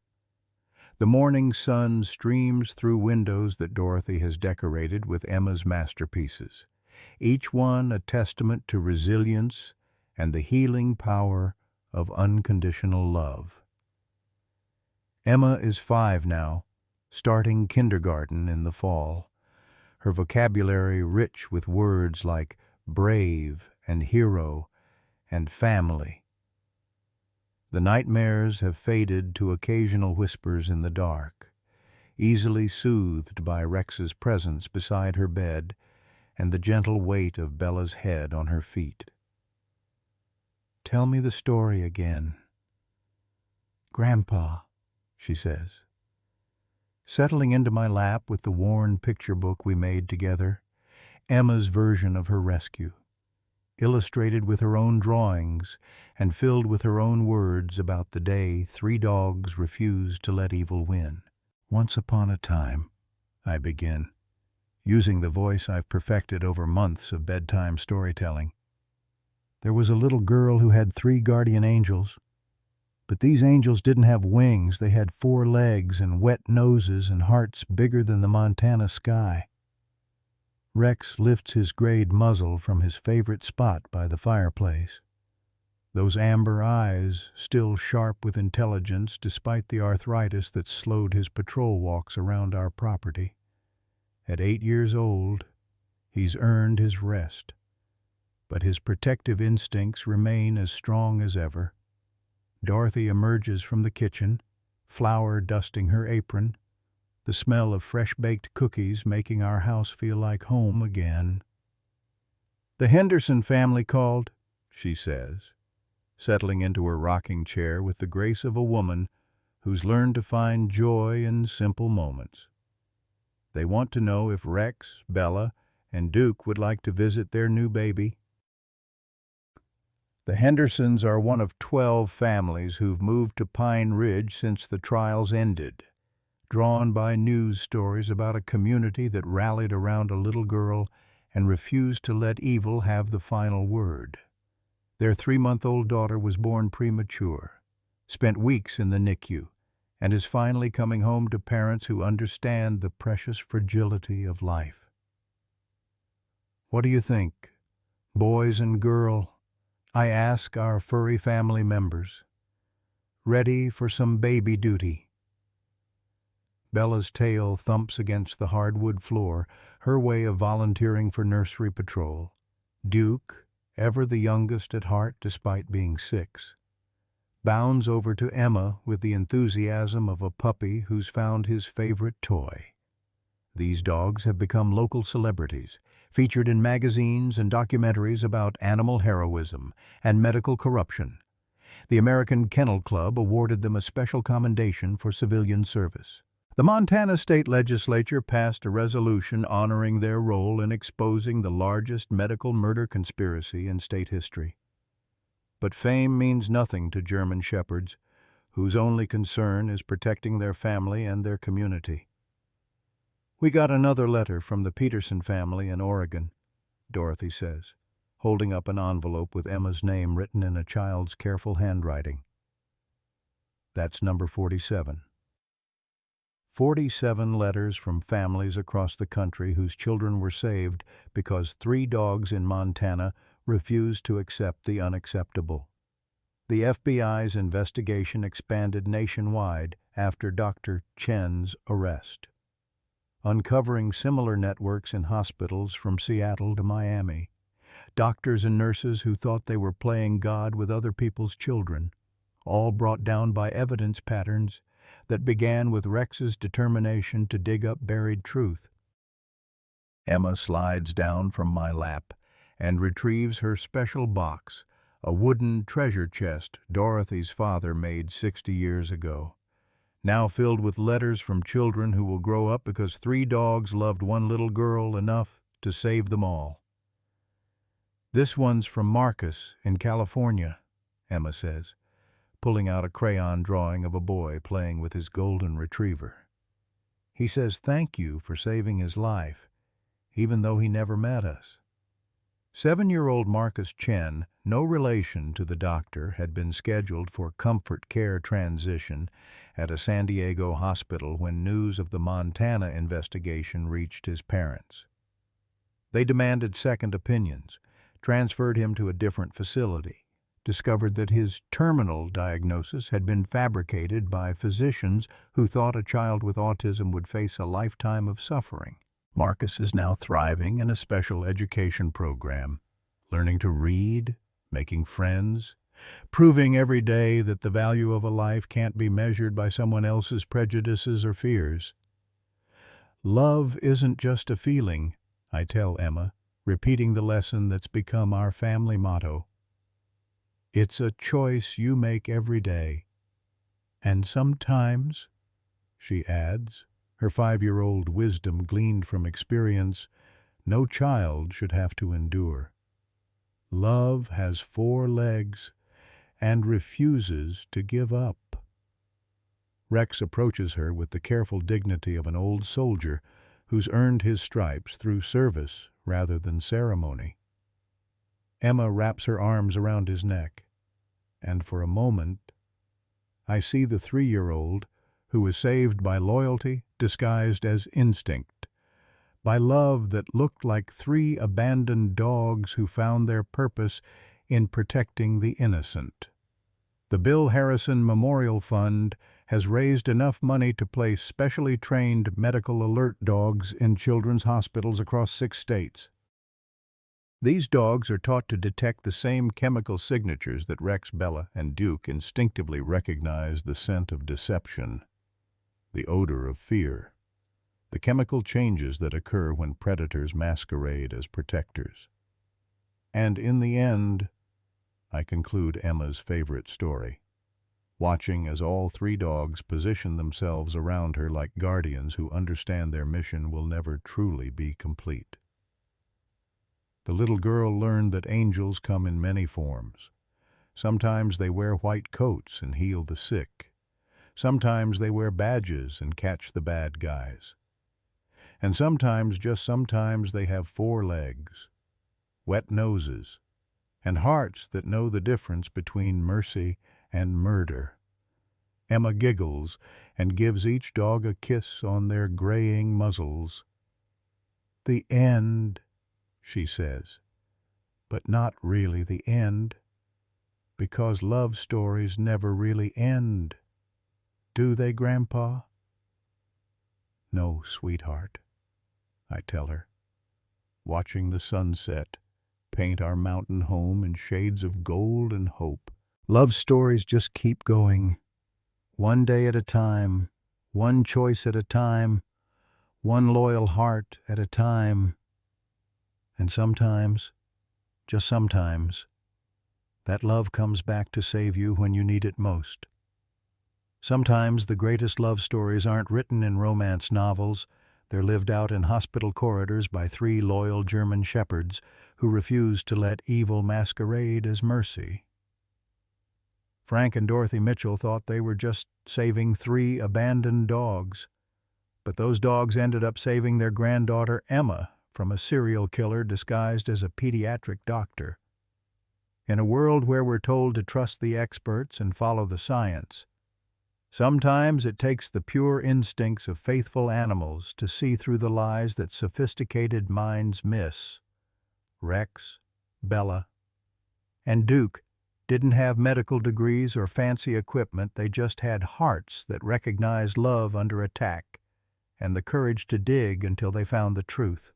Speaker 1: The morning sun streams through windows that Dorothy has decorated with Emma's masterpieces, each one a testament to resilience and the healing power of unconditional love. Emma is 5 now, starting kindergarten in the fall, her vocabulary rich with words like brave and hero and family. The nightmares have faded to occasional whispers in the dark, easily soothed by Rex's presence beside her bed and the gentle weight of Bella's head on her feet. "Tell me the story again." "Grandpa," she says, settling into my lap with the worn picture book we made together, Emma's version of her rescue, illustrated with her own drawings and filled with her own words about the day 3 dogs refused to let evil win. "Once upon a time," I begin, using the voice I've perfected over months of bedtime storytelling, "there was a little girl who had 3 guardian angels. But these angels didn't have wings. They had 4 legs and wet noses and hearts bigger than the Montana sky." Rex lifts his grayed muzzle from his favorite spot by the fireplace. Those amber eyes, still sharp with intelligence despite the arthritis that slowed his patrol walks around our property. At 8 years old, he's earned his rest, but his protective instincts remain as strong as ever. Dorothy emerges from the kitchen, flour dusting her apron, the smell of fresh-baked cookies making our house feel like home again. "The Henderson family called," she says, settling into her rocking chair with the grace of a woman who's learned to find joy in simple moments. "They want to know if Rex, Bella, and Duke would like to visit their new baby." The Hendersons are one of 12 families who've moved to Pine Ridge since the trials ended, drawn by news stories about a community that rallied around a little girl and refused to let evil have the final word. Their 3-month-old daughter was born premature, spent weeks in the NICU, and is finally coming home to parents who understand the precious fragility of life. "What do you think, boys and girl?" I ask our furry family members. "Ready for some baby duty?" Bella's tail thumps against the hardwood floor, her way of volunteering for nursery patrol. Duke, ever the youngest at heart despite being 6, bounds over to Emma with the enthusiasm of a puppy who's found his favorite toy. These dogs have become local celebrities, featured in magazines and documentaries about animal heroism and medical corruption. The American Kennel Club awarded them a special commendation for civilian service. The Montana state legislature passed a resolution honoring their role in exposing the largest medical murder conspiracy in state history. But fame means nothing to German shepherds, whose only concern is protecting their family and their community. "We got another letter from the Peterson family in Oregon," Dorothy says, holding up an envelope with Emma's name written in a child's careful handwriting. That's number 47. 47 letters from families across the country whose children were saved because 3 dogs in Montana refused to accept the unacceptable. The FBI's investigation expanded nationwide after Dr. Chen's arrest, uncovering similar networks in hospitals from Seattle to Miami. Doctors and nurses who thought they were playing God with other people's children, all brought down by evidence patterns that began with Rex's determination to dig up buried truth. Emma slides down from my lap and retrieves her special box, a wooden treasure chest Dorothy's father made 60 years ago, now filled with letters from children who will grow up because 3 dogs loved one little girl enough to save them all. "This one's from Marcus in California," Emma says, pulling out a crayon drawing of a boy playing with his golden retriever. "He says thank you for saving his life, even though he never met us." 7-year-old Marcus Chen, no relation to the doctor, had been scheduled for comfort care transition at a San Diego hospital when news of the Montana investigation reached his parents. They demanded second opinions, transferred him to a different facility, discovered that his terminal diagnosis had been fabricated by physicians who thought a child with autism would face a lifetime of suffering. Marcus is now thriving in a special education program, learning to read, making friends, proving every day that the value of a life can't be measured by someone else's prejudices or fears. "Love isn't just a feeling," I tell Emma, repeating the lesson that's become our family motto. "It's a choice you make every day. And sometimes," she adds, her 5-year-old wisdom gleaned from experience no child should have to endure. "Love has 4 legs and refuses to give up." Rex approaches her with the careful dignity of an old soldier who's earned his stripes through service rather than ceremony. Emma wraps her arms around his neck, and for a moment I see the 3-year-old who was saved by loyalty disguised as instinct, by love that looked like 3 abandoned dogs who found their purpose in protecting the innocent. The Bill Harrison Memorial Fund has raised enough money to place specially trained medical alert dogs in children's hospitals across 6 states. These dogs are taught to detect the same chemical signatures that Rex, Bella, and Duke instinctively recognize: the scent of deception, the odor of fear, the chemical changes that occur when predators masquerade as protectors. And in the end, I conclude Emma's favorite story, watching as all 3 dogs position themselves around her like guardians who understand their mission will never truly be complete. The little girl learned that angels come in many forms. Sometimes they wear white coats and heal the sick. Sometimes they wear badges and catch the bad guys. And sometimes, just sometimes, they have 4 legs, wet noses, and hearts that know the difference between mercy and murder. Emma giggles and gives each dog a kiss on their graying muzzles. "The end," she says, "but not really the end, because love stories never really end. Do they, Grandpa?" "No, sweetheart," I tell her, watching the sunset paint our mountain home in shades of gold and hope. Love stories just keep going, one day at a time, one choice at a time, one loyal heart at a time. And sometimes, just sometimes, that love comes back to save you when you need it most. Sometimes the greatest love stories aren't written in romance novels. They're lived out in hospital corridors by 3 loyal German shepherds who refuse to let evil masquerade as mercy. Frank and Dorothy Mitchell thought they were just saving 3 abandoned dogs, but those dogs ended up saving their granddaughter Emma from a serial killer disguised as a pediatric doctor. In a world where we're told to trust the experts and follow the science, sometimes it takes the pure instincts of faithful animals to see through the lies that sophisticated minds miss. Rex, Bella, and Duke didn't have medical degrees or fancy equipment, they just had hearts that recognized love under attack and the courage to dig until they found the truth.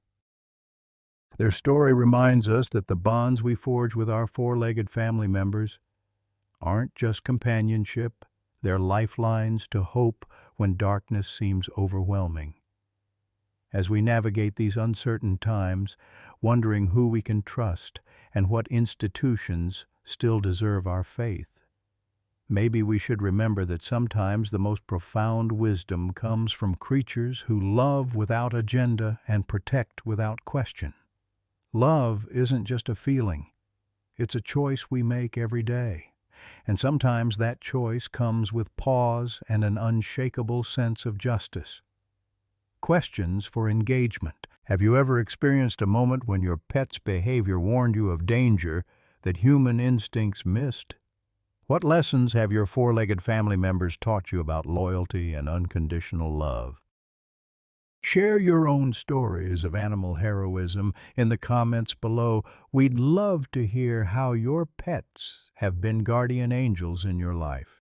Speaker 1: Their story reminds us that the bonds we forge with our four-legged family members aren't just companionship, they're lifelines to hope when darkness seems overwhelming. As we navigate these uncertain times, wondering who we can trust and what institutions still deserve our faith, maybe we should remember that sometimes the most profound wisdom comes from creatures who love without agenda and protect without question. Love isn't just a feeling, it's a choice we make every day. And sometimes that choice comes with pause and an unshakable sense of justice. Questions for engagement. Have you ever experienced a moment when your pet's behavior warned you of danger that human instincts missed? What lessons have your four-legged family members taught you about loyalty and unconditional love? Share your own stories of animal heroism in the comments below. We'd love to hear how your pets have been guardian angels in your life.